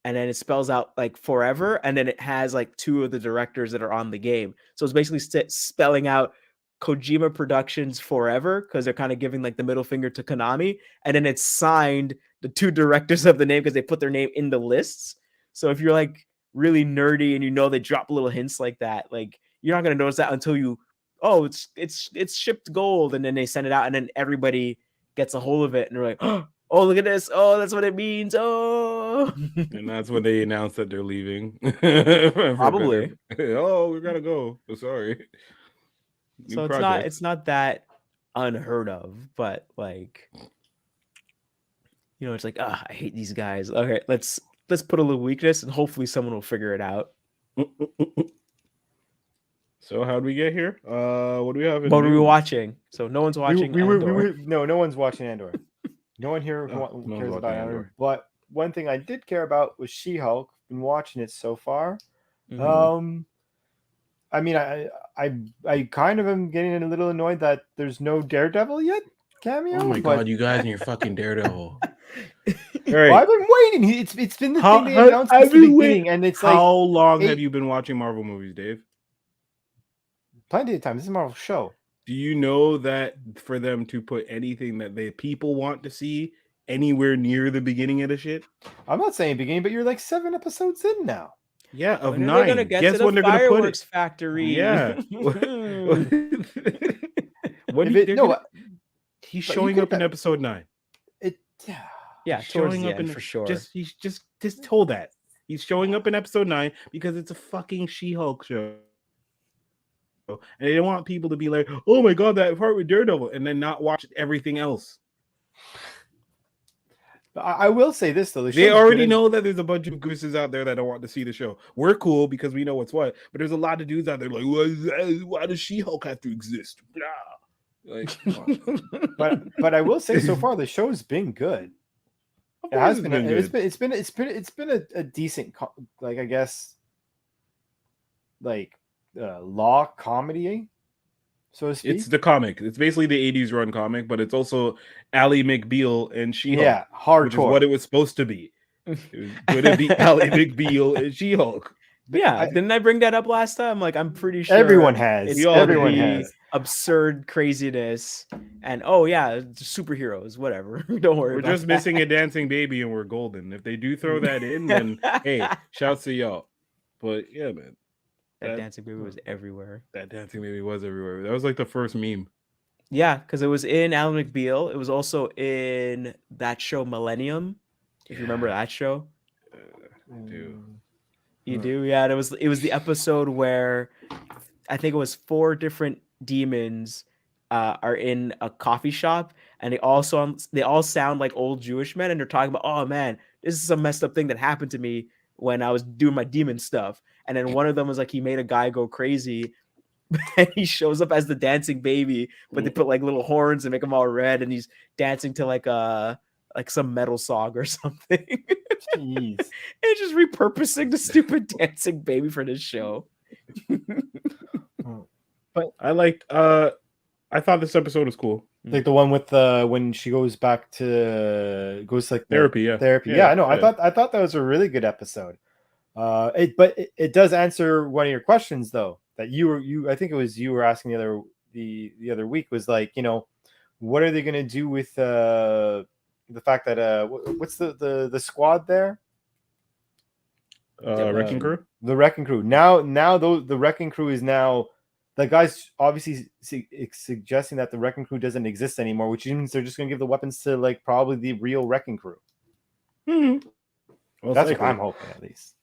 and then it spells out like forever, and then it has like two of the directors that are on the game. So it's basically spelling out Kojima Productions forever, because they're kind of giving like the middle finger to Konami, and then it's signed the two directors of the name because they put their name in the lists. So if you're like really nerdy and you know they drop little hints like that, like you're not gonna notice that until you, oh, it's shipped gold, and then they send it out, and then everybody gets a hold of it, and they're like, oh, look at this. Oh, that's what it means. Oh. And that's when they announce that they're leaving. Probably. Oh, we gotta go. Sorry. So it's not that unheard of, but like, it's like, I hate these guys. Okay, let's put a little weakness, and hopefully someone will figure it out. So how'd we get here? What do we have? What are we watching? So no one's watching. No one's watching Andor. No one here cares about Andor. But one thing I did care about was She-Hulk. Been watching it so far. Mm-hmm. I mean, I kind of am getting a little annoyed that there's no Daredevil yet cameo. Oh my god, you guys and your fucking Daredevil! Right. Well, I've been waiting. It's been the thing they announced at the beginning, and it's how long have you been watching Marvel movies, Dave? Plenty of time. This is a Marvel show. Do you know that for them to put anything that the people want to see anywhere near the beginning of the shit? I'm not saying beginning, but you're like 7 episodes in now. Yeah, of when 9. Guess when they're going to put it? Factory. Yeah. He's showing up in episode 9. Yeah, showing up in for sure. Just hold that. He's showing up in episode 9 because it's a fucking She-Hulk show. And they don't want people to be like, oh my god, that part with Daredevil, and then not watch everything else. I will say this though, they already know that there's a bunch of gooses out there that don't want to see the show. We're cool because we know what's what, but there's a lot of dudes out there like, why does She-Hulk have to exist? Blah. Like, but I will say so far the show's been good. It has been. It's been a decent, like I guess, like law comedy. So to speak. It's the comic. It's basically the 80s run comic, but it's also Ally McBeal and She-Hulk. Yeah, hardcore. Which is what it was supposed to be. It was going to be Ally McBeal and She-Hulk. Yeah, didn't I bring that up last time? Like, I'm pretty sure everyone has. Everyone has absurd craziness, and superheroes. Whatever. Don't worry. We're just missing a dancing baby, and we're golden. If they do throw that in, then hey, shouts to y'all. But yeah, man. That dancing baby was everywhere. That dancing baby was everywhere. That was like the first meme. Yeah, because it was in Ally McBeal. It was also in that show Millennium. If you remember that show. I do. You do? Yeah, it was the episode where I think it was 4 different demons are in a coffee shop, and they all sound like old Jewish men, and they're talking about, oh man, this is a messed up thing that happened to me when I was doing my demon stuff. And then one of them was like, he made a guy go crazy, and he shows up as the dancing baby, but they put like little horns and make him all red, and he's dancing to like some metal song or something. Jeez. And just repurposing the stupid dancing baby for this show. But I thought this episode was cool. Like the one with when she goes back to therapy. Yeah, I know. Yeah. I thought that was a really good episode. It does answer one of your questions though, that you I think it was you were asking the other week, was like, what are they going to do with the fact that what's the squad there? Wrecking Crew. The Wrecking Crew. Now the Wrecking Crew is now, the guy's obviously suggesting that the Wrecking Crew doesn't exist anymore, which means they're just going to give the weapons to like probably the real Wrecking Crew. Mm-hmm. Well, that's what I'm hoping, at least.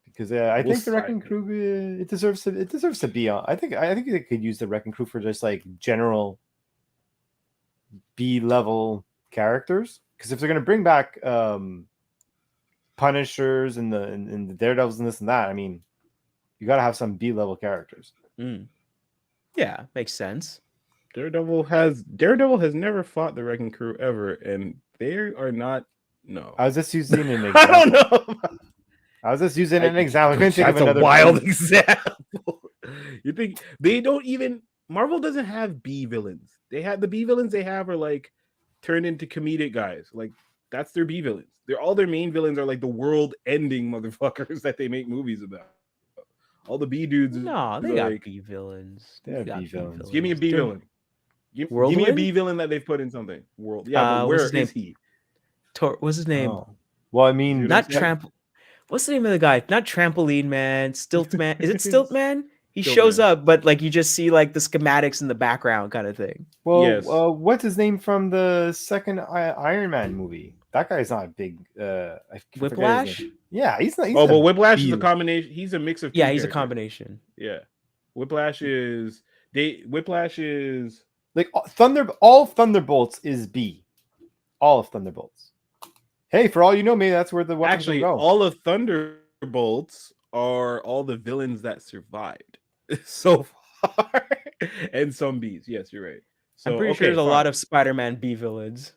Because I think the Wrecking Crew it deserves to be on. I think they could use the Wrecking Crew for just like general B-level characters. Because if they're going to bring back Punishers and the Daredevils and this and that. I mean, you got to have some B-level characters. Yeah, makes sense. Daredevil has never fought the Wrecking Crew ever, and they are not. No, I was just using an example. I don't know. I was just using an example. I couldn't think of That's another a wild example. You think they don't even? Marvel doesn't have B villains. They have the B villains they have are like turned into comedic guys. Like that's their B villains. They're all their main villains are like the world-ending motherfuckers that they make movies about. All the B dudes. No, they like, got B villains. They have B villains. Give me a B villain. Give me a B villain that they've put in something. World. Yeah, but where is he? What's his name? Oh. Well, I mean, not Trample. What's the name of the guy? Not Trampoline Man. Stilt Man. Is it Stilt Man? He shows up, but like you just see like the schematics in the background, kind of thing. Well, yes. What's his name from the second Iron Man movie? That guy's not a big. Whiplash. Yeah, he's not. But Whiplash is a combination. He's a mix of. Yeah, he's a combination. Yeah, Whiplash is like all of Thunderbolts is B. All of Thunderbolts. Hey, for all you know, maybe that's where the weapons actually go. All of Thunderbolts are all the villains that survived so far, and some Bs. Yes, you're right. So, I'm pretty sure there's a lot of Spider-Man B villains.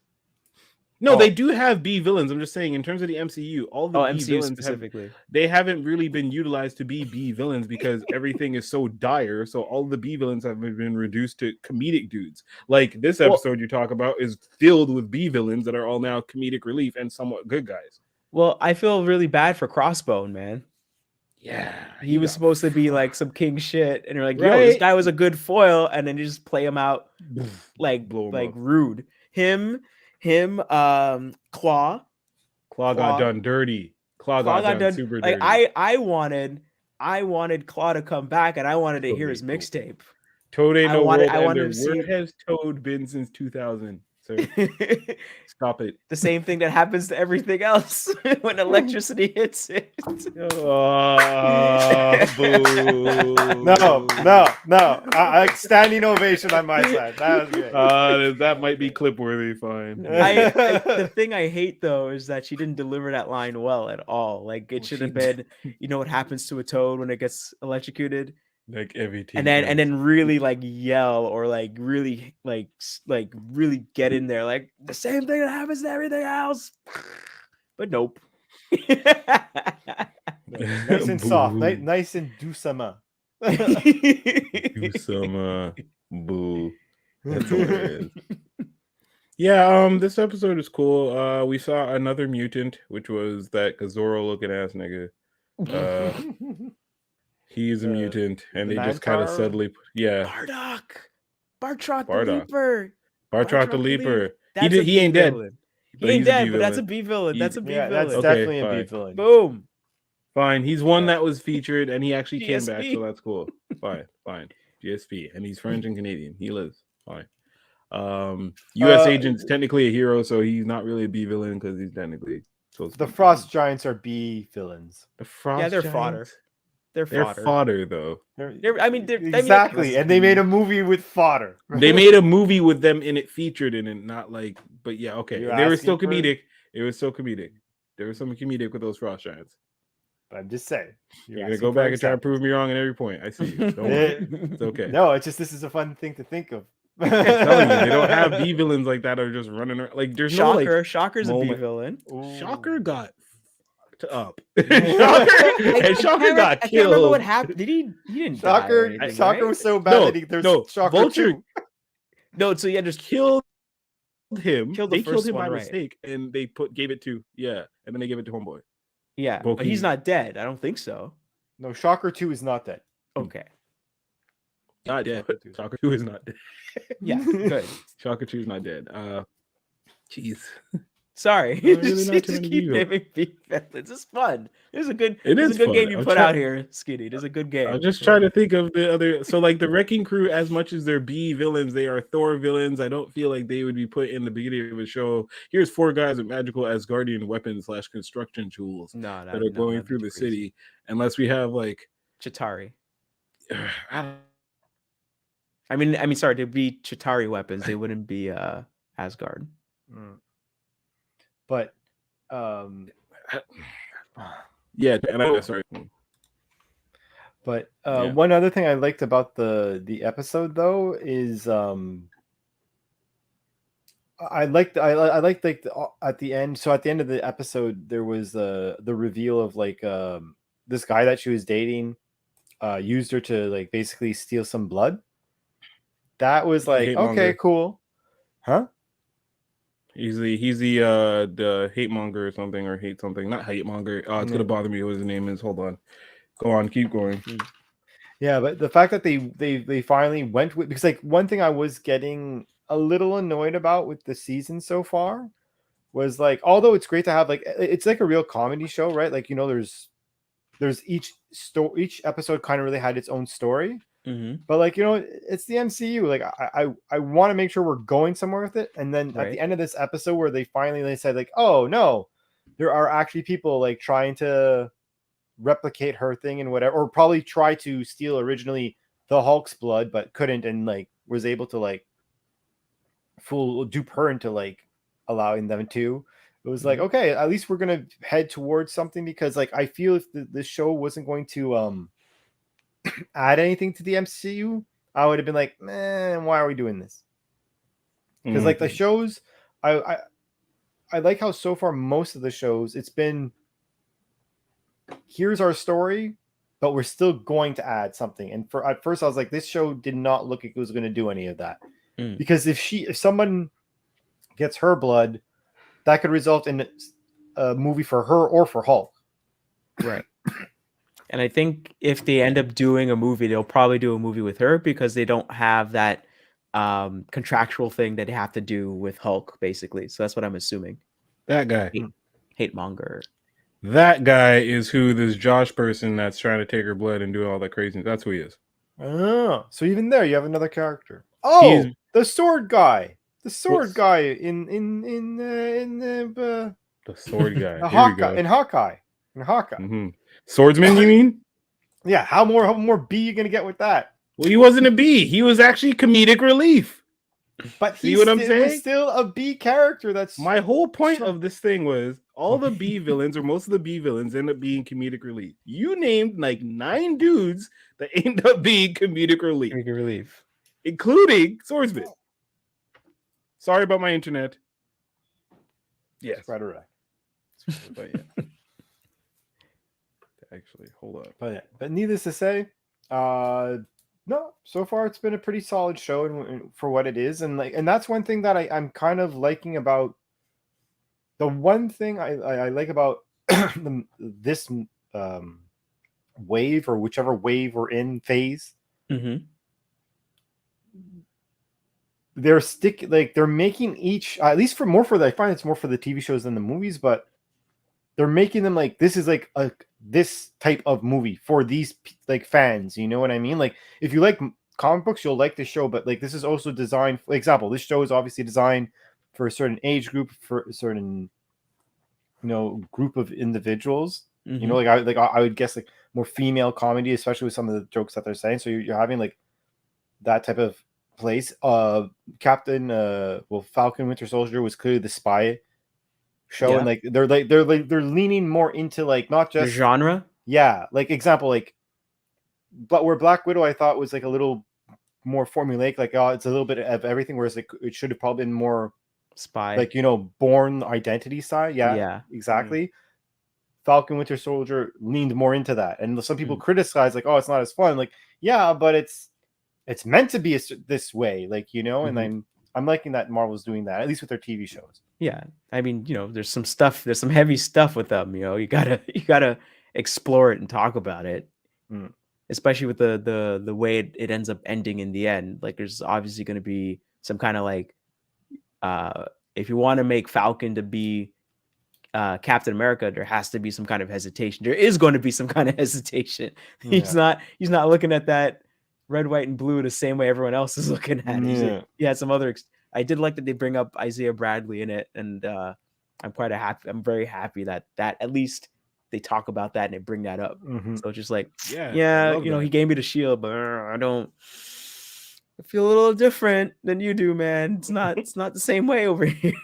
No, they do have B villains. I'm just saying, in terms of the MCU, all the B MCU villains specifically, they haven't really been utilized to be B villains because everything is so dire. So all the B villains have been reduced to comedic dudes. Like this episode you talk about is filled with B villains that are all now comedic relief and somewhat good guys. Well, I feel really bad for Crossbone, man. Yeah, he was supposed to be like some king shit, and you're like, yo, this guy was a good foil, and then you just play him out like rude. Him, Claw got done dirty. Claw got done super dirty. I wanted Claw to come back, and I wanted to hear his mixtape. Toad ain't no world ender. Where has Toad been since 2000? So stop it. The same thing that happens to everything else when electricity hits it. Boo. No. Standing ovation on my side. That was great. That might be clip worthy. Fine. The thing I hate though is that she didn't deliver that line well at all. Like it should have been, you know what happens to a toad when it gets electrocuted? Like everything, and then really like yell or like really like really get in there, like the same thing that happens to everything else. But nope. Nice and soft, nice and do-sama. Do-sama. Boo. That's hilarious. Yeah, this episode is cool. We saw another mutant, which was that Zorro looking ass nigga. He's a mutant, and they just kind of subtly, Bartrock the Leaper. Bartrock the Leaper. He ain't dead. He ain't dead, but that's a B villain. That's a B villain. That's definitely a B villain. Boom. Fine. He's one that was featured, and he actually came back, so that's cool. Fine. GSP, and he's French and Canadian. He lives. Fine. U.S. agent's technically a hero, so he's not really a B villain because he's technically the Frost Giants are B villains. The Frost they're Giants? fodder. They're fodder, though. Exactly, and they made a movie with fodder. They made a movie with them in it, featured in it, not like. But yeah, okay. They were still comedic. It was still comedic. There was some comedic with those Frost Giants. But I'm just saying. You're gonna go back and try to prove me wrong at every point. I see you. Don't worry. It's okay. No, it's just this is a fun thing to think of. I'm telling you, they don't have B villains like that are just running around. Like there's Shocker. no like Shocker's a B villain. Shocker got up. Shocker got killed. I can't remember what happened. Did he didn't Shocker. Die anything, Shocker right? was so bad that there's Shocker Vulture. 2. No, so yeah, just killed him. They killed him by right. mistake, and they gave it to and then they gave it to Homeboy. Yeah, but he's not dead. I don't think so. No, Shocker 2 is not dead. Okay. Not dead. Shocker 2 is not dead. Yeah, good. Shocker 2 is not dead. Jeez. Sorry. Really just keep naming B villains. It's fun. It's a good game you put out here, Skinny. It is a good game. I'm just trying to think of the other. So like the Wrecking Crew, as much as they're B villains, they are Thor villains. I don't feel like they would be put in the beginning of a show. Here's 4 guys with magical Asgardian weapons / construction tools that are going through the city. Unless we have like Chitauri. I mean, sorry, to be Chitauri weapons, they wouldn't be Asgard. But I Yeah, and I sorry. But one other thing I liked about the episode though is I liked like at the end. So at the end of the episode, there was the reveal of like this guy that she was dating used her to like basically steal some blood. That was like okay, cool, huh? He's the hate monger or something, or hate something, not hate monger. It's gonna bother me what his name is. Hold on, go on, keep going. Yeah, but the fact that they finally went with, because like one thing I was getting a little annoyed about with the season so far was like, although it's great to have like, it's like a real comedy show, right? Like, you know, there's each episode kind of really had its own story. But like, you know, it's the MCU. Like I want to make sure we're going somewhere with it. And then at the end of this episode where they said like, oh no, there are actually people like trying to replicate her thing and whatever, or probably try to steal originally the Hulk's blood, but couldn't, and like was able to like dupe her into like allowing them to. It was like, okay, at least we're gonna head towards something, because like I feel if the show wasn't going to add anything to the MCU, I would have been like, man, why are we doing this? Because like the shows, I like how so far most of the shows it's been, here's our story, but we're still going to add something. And at first I was like, this show did not look like it was going to do any of that, because if someone gets her blood, that could result in a movie for her or for Hulk, right? And I think if they end up doing a movie, they'll probably do a movie with her, because they don't have that contractual thing that they have to do with Hulk, basically. So that's what I'm assuming. That guy, hate monger. That guy is who this Josh person that's trying to take her blood and do all that crazy. That's who he is. Oh, so even there you have another character. Oh, the sword guy. The sword guy in the sword guy. Hawkeye. In Hawkeye. Swordsman, you mean? Yeah. How more B you gonna get with that? Well, he wasn't a B. He was actually comedic relief. But see what I'm saying? He's still a B character. That's my whole point of this thing was all the B villains, or most of the B villains, end up being comedic relief. You named like 9 dudes that end up being comedic relief, including Swordsman. Sorry about my internet. Yes, right. But yeah. Actually, hold up. But needless to say, no, so far it's been a pretty solid show for what it is, and that's one thing that I'm kind of liking about. The one thing I like about this wave, or whichever wave we're in phase, they're making each, at least I find it's more for the TV shows than the movies, but they're making them like this is like this type of movie for these like fans. You know what I mean? Like if you like comic books, you'll like the show, but like this is also designed. For example, this show is obviously designed for a certain age group, for a certain group of individuals. You know, I would guess like more female comedy, especially with some of the jokes that they're saying. So you're having like that type of place. Falcon Winter Soldier was clearly the spy show, and like they're leaning more into like not just genre. Yeah, like example, like but where Black Widow I thought was like a little more formulaic, like it's a little bit of everything, whereas like it should have probably been more spy, like Bourne Identity side. Yeah, exactly. Falcon Winter Soldier leaned more into that, and some people criticize like, oh, it's not as fun. Like, yeah, but it's meant to be this way, like and I'm liking that Marvel's doing that, at least with their TV shows. Yeah, I mean, there's some heavy stuff with them. You gotta explore it and talk about it, especially with the way it ends up ending in the end. Like, there's obviously going to be some kind of like, if you want to make Falcon to be Captain America, there has to be some kind of hesitation. There is going to be some kind of hesitation. Yeah. He's not looking at that red, white, and blue the same way everyone else is looking at it. Yeah, some other. I did like that they bring up Isaiah Bradley in it, and I'm I'm very happy that at least they talk about that and they bring that up. So it's just like, he gave me the shield, but I feel a little different than you do, man. It's not the same way over here.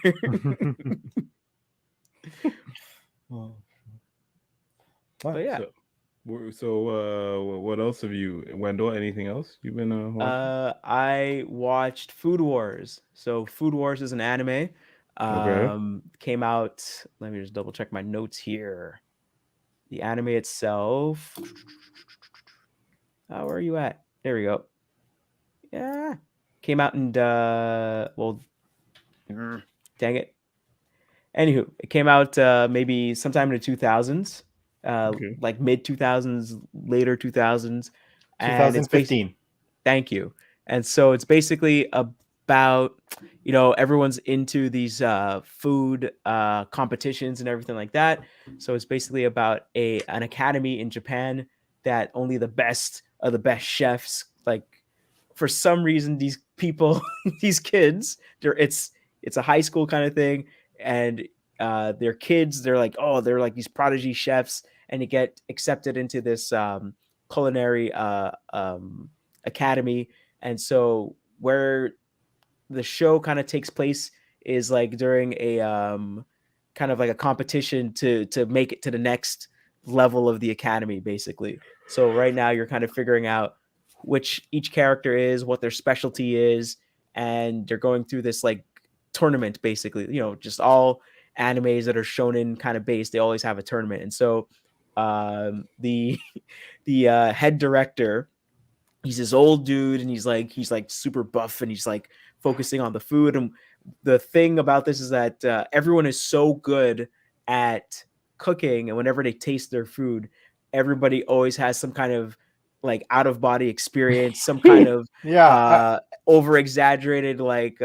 But yeah. So, what else have you, Wendell? Anything else you've been watching? I watched Food Wars. So Food Wars is an anime. Came out. Let me just double check my notes here. The anime itself. Where are you at? There we go. Yeah. Came out in well, dang it. Anywho, it came out maybe sometime in the 2000s, like mid 2000s, later 2000s, and 2015. Thank you. And so it's basically about, everyone's into these food competitions and everything like that. So it's basically about an academy in Japan that only the best of the best chefs, like, for some reason, these people, these kids, it's a high school kind of thing, and their kids, they're like these prodigy chefs, and they get accepted into this culinary academy. And so where the show kind of takes place is like during a kind of like a competition to make it to the next level of the academy, basically. So right now you're kind of figuring out which each character is, what their specialty is, and they're going through this like tournament, basically. Just all animes that are shonen kind of based, they always have a tournament. And so the head director, he's this old dude, and he's like super buff, and he's like focusing on the food. And the thing about this is that everyone is so good at cooking, and whenever they taste their food, everybody always has some kind of like out of body experience, some kind of over exaggerated like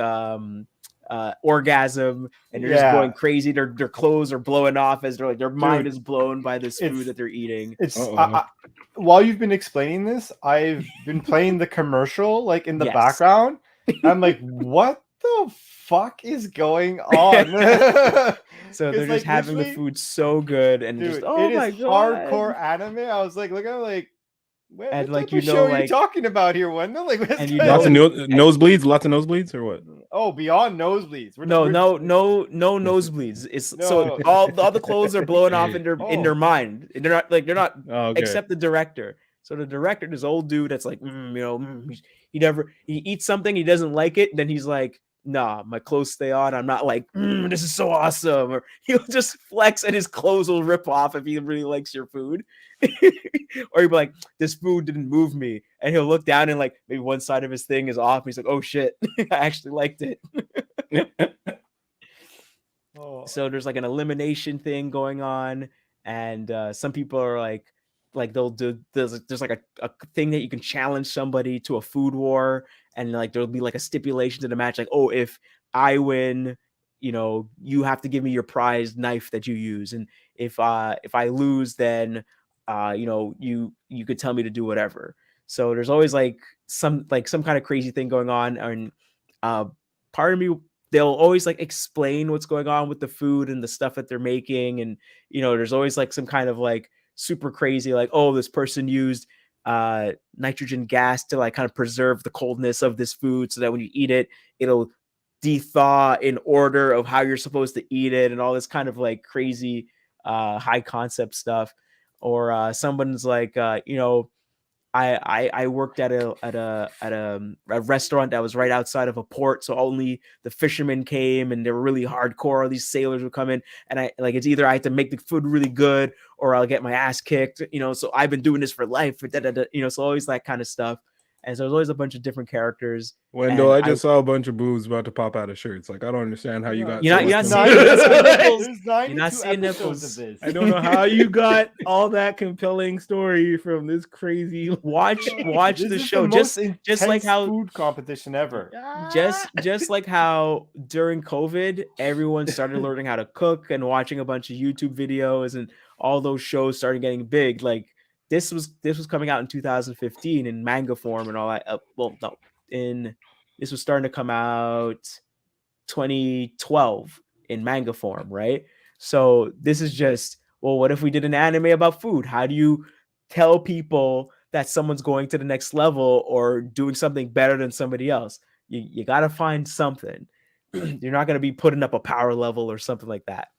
orgasm, and they're just going crazy. Their clothes are blowing off as they're like, their mind is blown by this food that they're eating. While you've been explaining this, I've been playing the commercial like in the background. I'm like, what the fuck is going on? So they're just having the food so good, and just my god, hardcore anime. I was like, look at like. And what like show are you talking about here, Wendell? Like, lots of nosebleeds, or what? Oh, beyond nosebleeds. No nosebleeds. It's so all the clothes are blowing off in their mind. They're not except the director. So the director, this old dude that's like, he eats something, he doesn't like it, then he's like, nah, my clothes stay on. I'm not like, this is so awesome. Or he'll just flex and his clothes will rip off if he really likes your food. Or he'll be like, this food didn't move me. And he'll look down and like maybe one side of his thing is off. He's like, oh shit, I actually liked it. So there's like an elimination thing going on. And some people are like they'll do, there's like a thing that you can challenge somebody to a food war, and like there'll be like a stipulation to the match, like, oh, if I win, you have to give me your prized knife that you use, and if I lose, then you could tell me to do whatever. So there's always like some kind of crazy thing going on, and part of me, they'll always like explain what's going on with the food and the stuff that they're making, and there's always like some kind of like super crazy, like, oh, this person used nitrogen gas to like kind of preserve the coldness of this food so that when you eat it, it'll de-thaw in order of how you're supposed to eat it, and all this kind of like crazy high concept stuff. Or someone's like, I worked at a restaurant that was right outside of a port, so only the fishermen came, and they were really hardcore. All these sailors would come in, and it's either I have to make the food really good or I'll get my ass kicked. So I've been doing this for life. So always that kind of stuff. And so there's always a bunch of different characters. Wendell, I just saw a bunch of boobs about to pop out of shirts. Like, I don't understand how you got. You're not seeing nipples. Of this. I don't know how you got all that compelling story from this crazy. Watch the show. Just like how food competition ever. Just like how during COVID, everyone started learning how to cook and watching a bunch of YouTube videos, and all those shows started getting big. Like, this was coming out in 2015 in manga form and all that. This was starting to come out 2012 in manga form, right? So this is just, well, what if we did an anime about food? How do you tell people that someone's going to the next level or doing something better than somebody else? You got to find something. You're not going to be putting up a power level or something like that.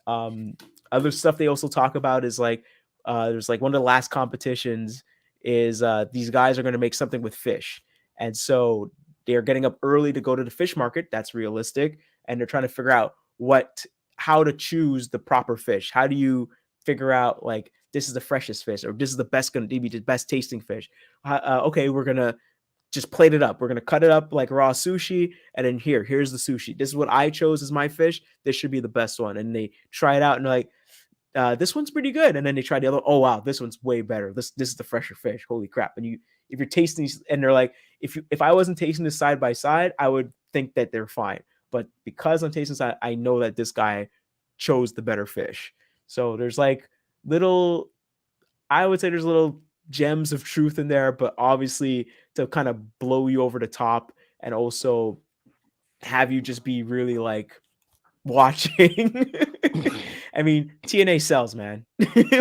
Other stuff they also talk about is like, there's like one of the last competitions is these guys are going to make something with fish, and so they're getting up early to go to the fish market. That's realistic, and they're trying to figure out how to choose the proper fish. How do you figure out like this is the freshest fish, or this is the best going to be the best tasting fish? Okay, we're gonna just plate it up. We're gonna cut it up like raw sushi, and then here's the sushi. This is what I chose as my fish. This should be the best one. And they try it out and like, this one's pretty good. And then they try the other. Oh wow, this one's way better. This is the fresher fish. Holy crap! And if you're tasting these, and they're like, if I wasn't tasting this side by side, I would think that they're fine. But because I'm tasting side, I know that this guy chose the better fish. So there's like I would say there's little gems of truth in there, but obviously to kind of blow you over the top and also have you just be really like watching. I mean, TNA sells, man.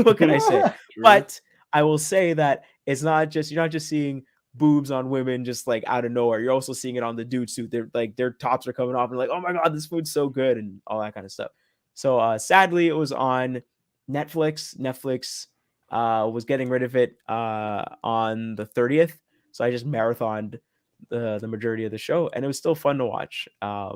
What can I say? But I will say that you're not just seeing boobs on women just like out of nowhere. You're also seeing it on the dude suit. They're like their tops are coming off and like, oh my god, this food's so good and all that kind of stuff. So sadly, it was on Netflix. Netflix was getting rid of it on the 30th. So I just marathoned the majority of the show, and it was still fun to watch. I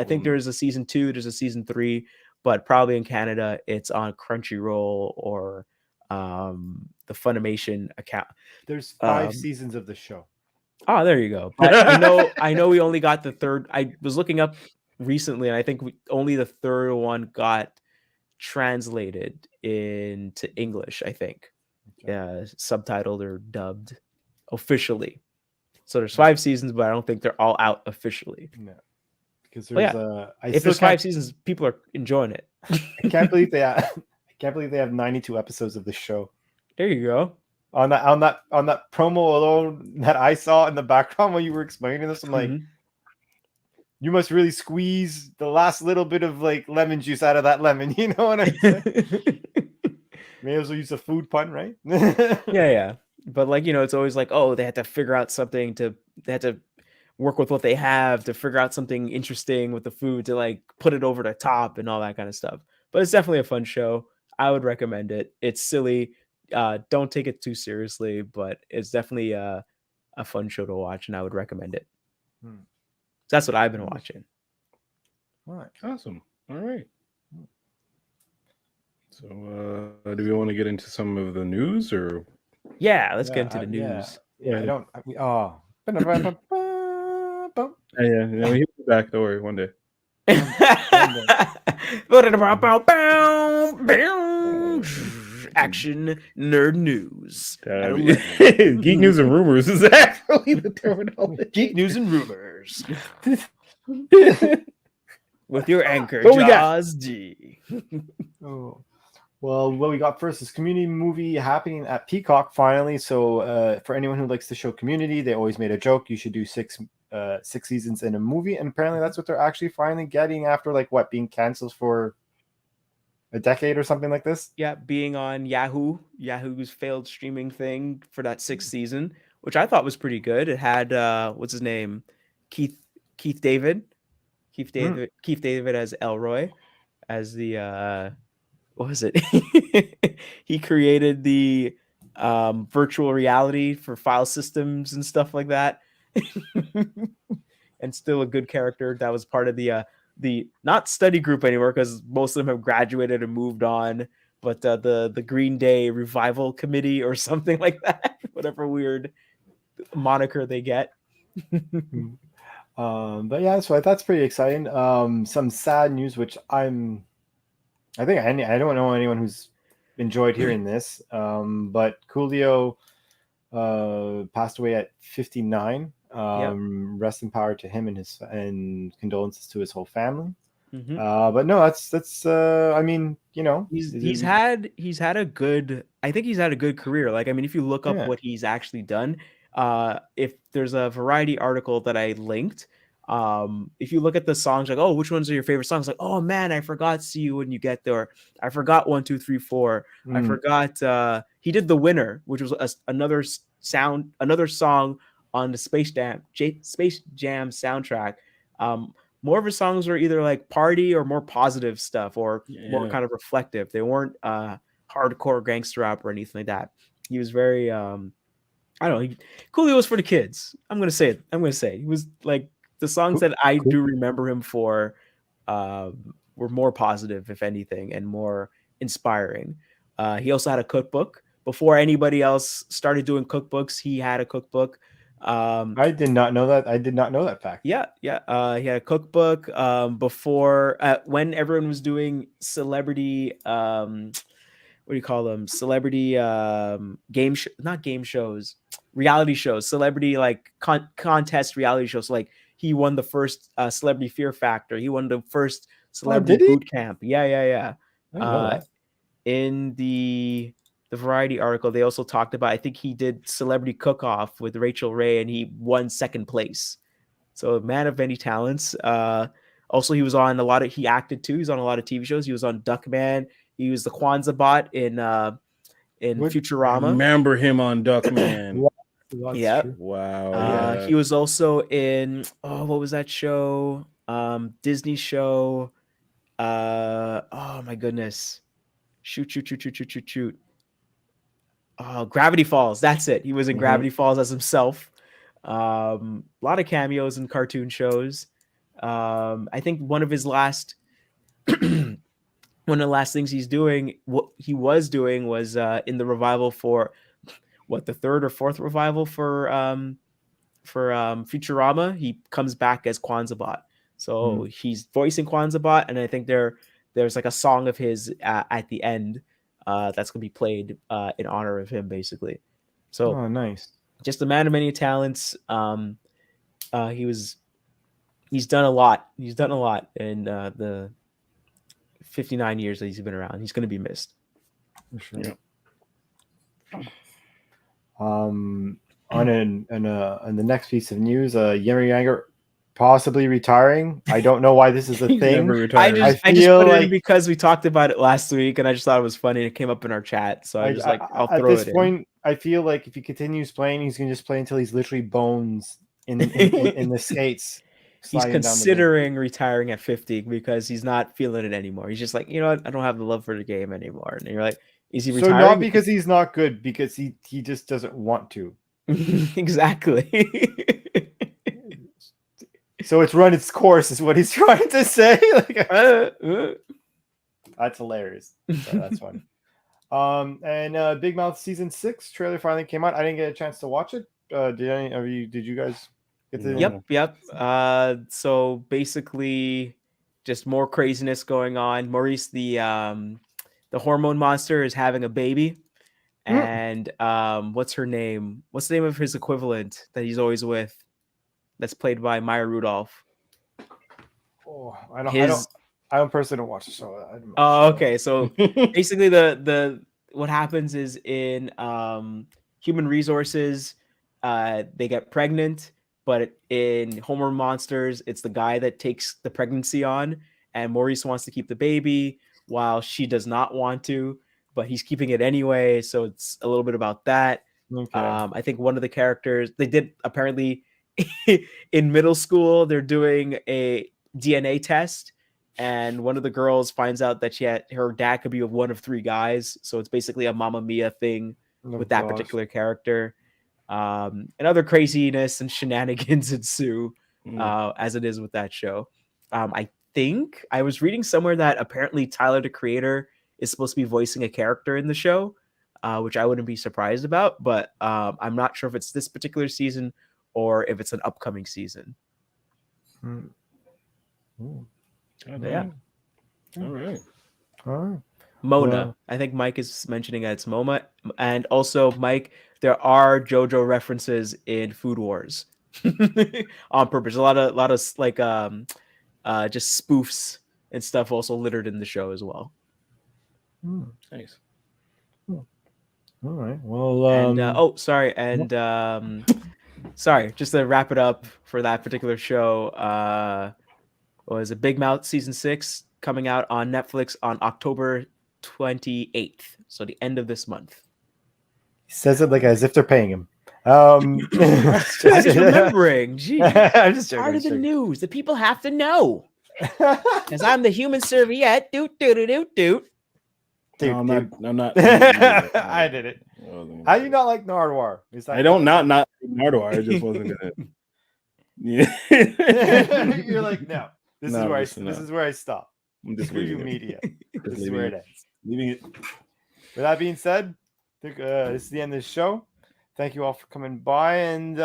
think there's a season 2, there's a season 3, but probably in Canada it's on Crunchyroll or the Funimation account. There's 5 seasons of the show. Oh, there you go. But I know we only got the third. I was looking up recently, and I think only the third one got translated into English, I think. Yeah, subtitled or dubbed officially. So there's 5 seasons, but I don't think they're all out officially. No, because there's if there's 5 seasons, people are enjoying it. I can't believe they have 92 episodes of the show. There you go. On that promo alone that I saw in the background when you were explaining this, I'm like, you must really squeeze the last little bit of like lemon juice out of that lemon. You know what I'm saying? May as well use a food pun, right? Yeah. But like, it's always like, oh, they had to figure out something they had to work with what they have to figure out something interesting with the food to like put it over the top and all that kind of stuff. But it's definitely a fun show. I would recommend it. It's silly. Don't take it too seriously, but it's definitely a fun show to watch, and I would recommend it. That's what I've been watching. All right. Awesome. All right. So, do we want to get into some of the news, or? Yeah, let's get into the news. Yeah, I don't. Yeah, he'll be back. Don't worry, one day. Action nerd news. Geek news and rumors is actually the terminology. Geek news and rumors. With your anchor, Jaws D. Well, what we got first is Community movie happening at Peacock finally. So for anyone who likes the show Community, they always made a joke. You should do 6 seasons in a movie, and apparently that's what they're actually finally getting after being canceled for a decade or something like this. Yeah, being on Yahoo's failed streaming thing for that 6th season, which I thought was pretty good. It had what's his name, Keith David as Elroy, as the what was it? He created the virtual reality for file systems and stuff like that. And still a good character that was part of the not study group anymore, because most of them have graduated and moved on, but the Green Day Revival Committee or something like that, whatever weird moniker they get. But yeah, so that's pretty exciting. Some sad news, which I don't know anyone who's enjoyed hearing this, but Coolio passed away at 59. Rest in power to him and condolences to his whole family. But no, that's I mean, he's had a good career. Like, I mean, if you look up what he's actually done, if there's a Variety article that I linked, if you look at the songs, like, oh, which ones are your favorite songs? Like, oh man, I forgot See You When You Get There. I forgot 1 2 3 4. I forgot he did The Winner, which was another song on the Space Jam soundtrack. More of his songs were either like party or more positive stuff, or more kind of reflective. They weren't hardcore gangster rap or anything like that. He was very I don't know. Coolio was for the kids. I'm gonna say it. He was like the songs that I do remember him for were more positive, if anything, and more inspiring. He also had a cookbook. Before anybody else started doing cookbooks, he had a cookbook. I did not know that. I did not know that fact. Yeah. He had a cookbook before when everyone was doing celebrity. What do you call them? Celebrity not game shows, reality shows, celebrity like contest reality shows. Like he won the first Celebrity Fear Factor. He won the first Celebrity Boot Camp. Yeah. I didn't know that. In the Variety article, they also talked about, I think he did Celebrity Cook Off with Rachel Ray and he won second place. So a man of many talents. Also, he was on he acted too. He's on a lot of TV shows. He was on Duckman. He was the Kwanzaa bot in Futurama. I remember him on Duckman. Yeah. Wow. He was also in what was that show? Disney show. Oh my goodness. Shoot. Oh, Gravity Falls. That's it. He was in Gravity Falls as himself. A lot of cameos in cartoon shows. I think one of the last things he was doing was in the revival for the third or fourth revival for Futurama. He comes back as Kwanzaa-Bot. So he's voicing Kwanzaa-Bot, and I think there's like a song of his at the end that's gonna be played in honor of him, basically. So nice. Just a man of many talents. He's done a lot. He's done a lot in the 59 years that he's been around. He's going to be missed. For sure. Yeah. On the next piece of news, Yemi Yanger possibly retiring. I don't know why this is a thing. I just put it in because we talked about it last week, and I just thought it was funny. And it came up in our chat, so I just I'll throw it in. At this point, I feel like if he continues playing, he's going to just play until he's literally bones in the skates. He's considering retiring at 50 because he's not feeling it anymore. He's just like, you know what? I don't have the love for the game anymore. And you're like, is he retiring? So not because he's not good, because he just doesn't want to. Exactly. So it's run its course is what he's trying to say. That's hilarious. So that's funny. And Big Mouth season 6 trailer finally came out. I didn't get a chance to watch it. Did you guys get to? Yep. So basically just more craziness going on. Maurice, the hormone monster, is having a baby. And what's her name? What's the name of his equivalent that he's always with? That's played by Maya Rudolph. Oh, I don't personally watch the show. Okay. So basically, the what happens is in Human Resources, they get pregnant, but in Hormone Monsters, it's the guy that takes the pregnancy on, and Maurice wants to keep the baby while she does not want to, but he's keeping it anyway. So it's a little bit about that. Okay. I think one of the characters they did apparently. In middle school, they're doing a DNA test, and one of the girls finds out that her dad could be one of 3 guys. So it's basically a Mamma Mia thing with that particular character. And other craziness and shenanigans ensue, as it is with that show. I think I was reading somewhere that apparently Tyler, the creator, is supposed to be voicing a character in the show, which I wouldn't be surprised about. But I'm not sure if it's this particular season or if it's an upcoming season. Yeah. All right. Mona. Well, I think Mike is mentioning that it's Moma. And also, Mike, there are JoJo references in Food Wars on purpose. A lot of like just spoofs and stuff also littered in the show as well. Nice. All right. Well, sorry, just to wrap it up for that particular show, was a Big Mouth season 6 coming out on Netflix on October 28th, so the end of this month. He says it like as if they're paying him. I'm just remembering. Gee, I'm just joking. Part of the news. The people have to know. Because I'm the human serviette. Doot. Dude, No, I'm dude. not. I'm not. I did it. How do you not like Nardwar? I don't not Nardwar. I just wasn't gonna. Yeah. You're like, no. This is where I stop. I'm just Screw you, leaving it. media. Just This is where it ends. Leaving it. With that being said, I think this is the end of the show. Thank you all for coming by. And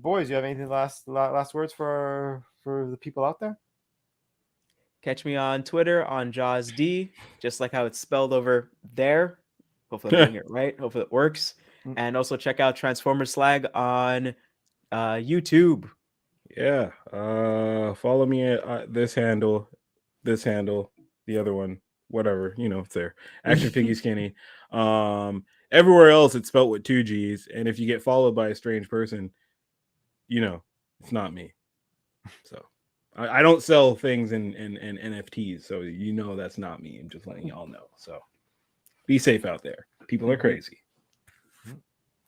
boys, you have anything last words for the people out there? Catch me on Twitter on JawsD, just like how it's spelled over there. Hopefully I'm getting it right. Hopefully it works. And also check out Transformers Slag on YouTube. Yeah. Follow me at this handle, the other one, whatever, it's there. Action Piggy Skinny. Everywhere else it's spelled with 2 G's, and if you get followed by a strange person, it's not me. So I don't sell things in NFTs, so that's not me. I'm just letting y'all know. So be safe out there. People are crazy.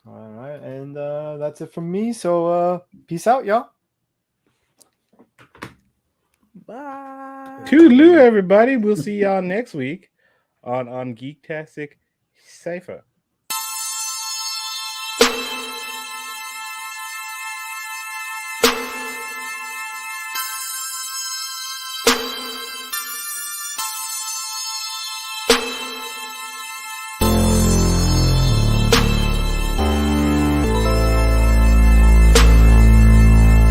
All right, and that's it from me. So peace out, y'all. Bye. Toodaloo, everybody. We'll see y'all next week on Geektastic Cypher.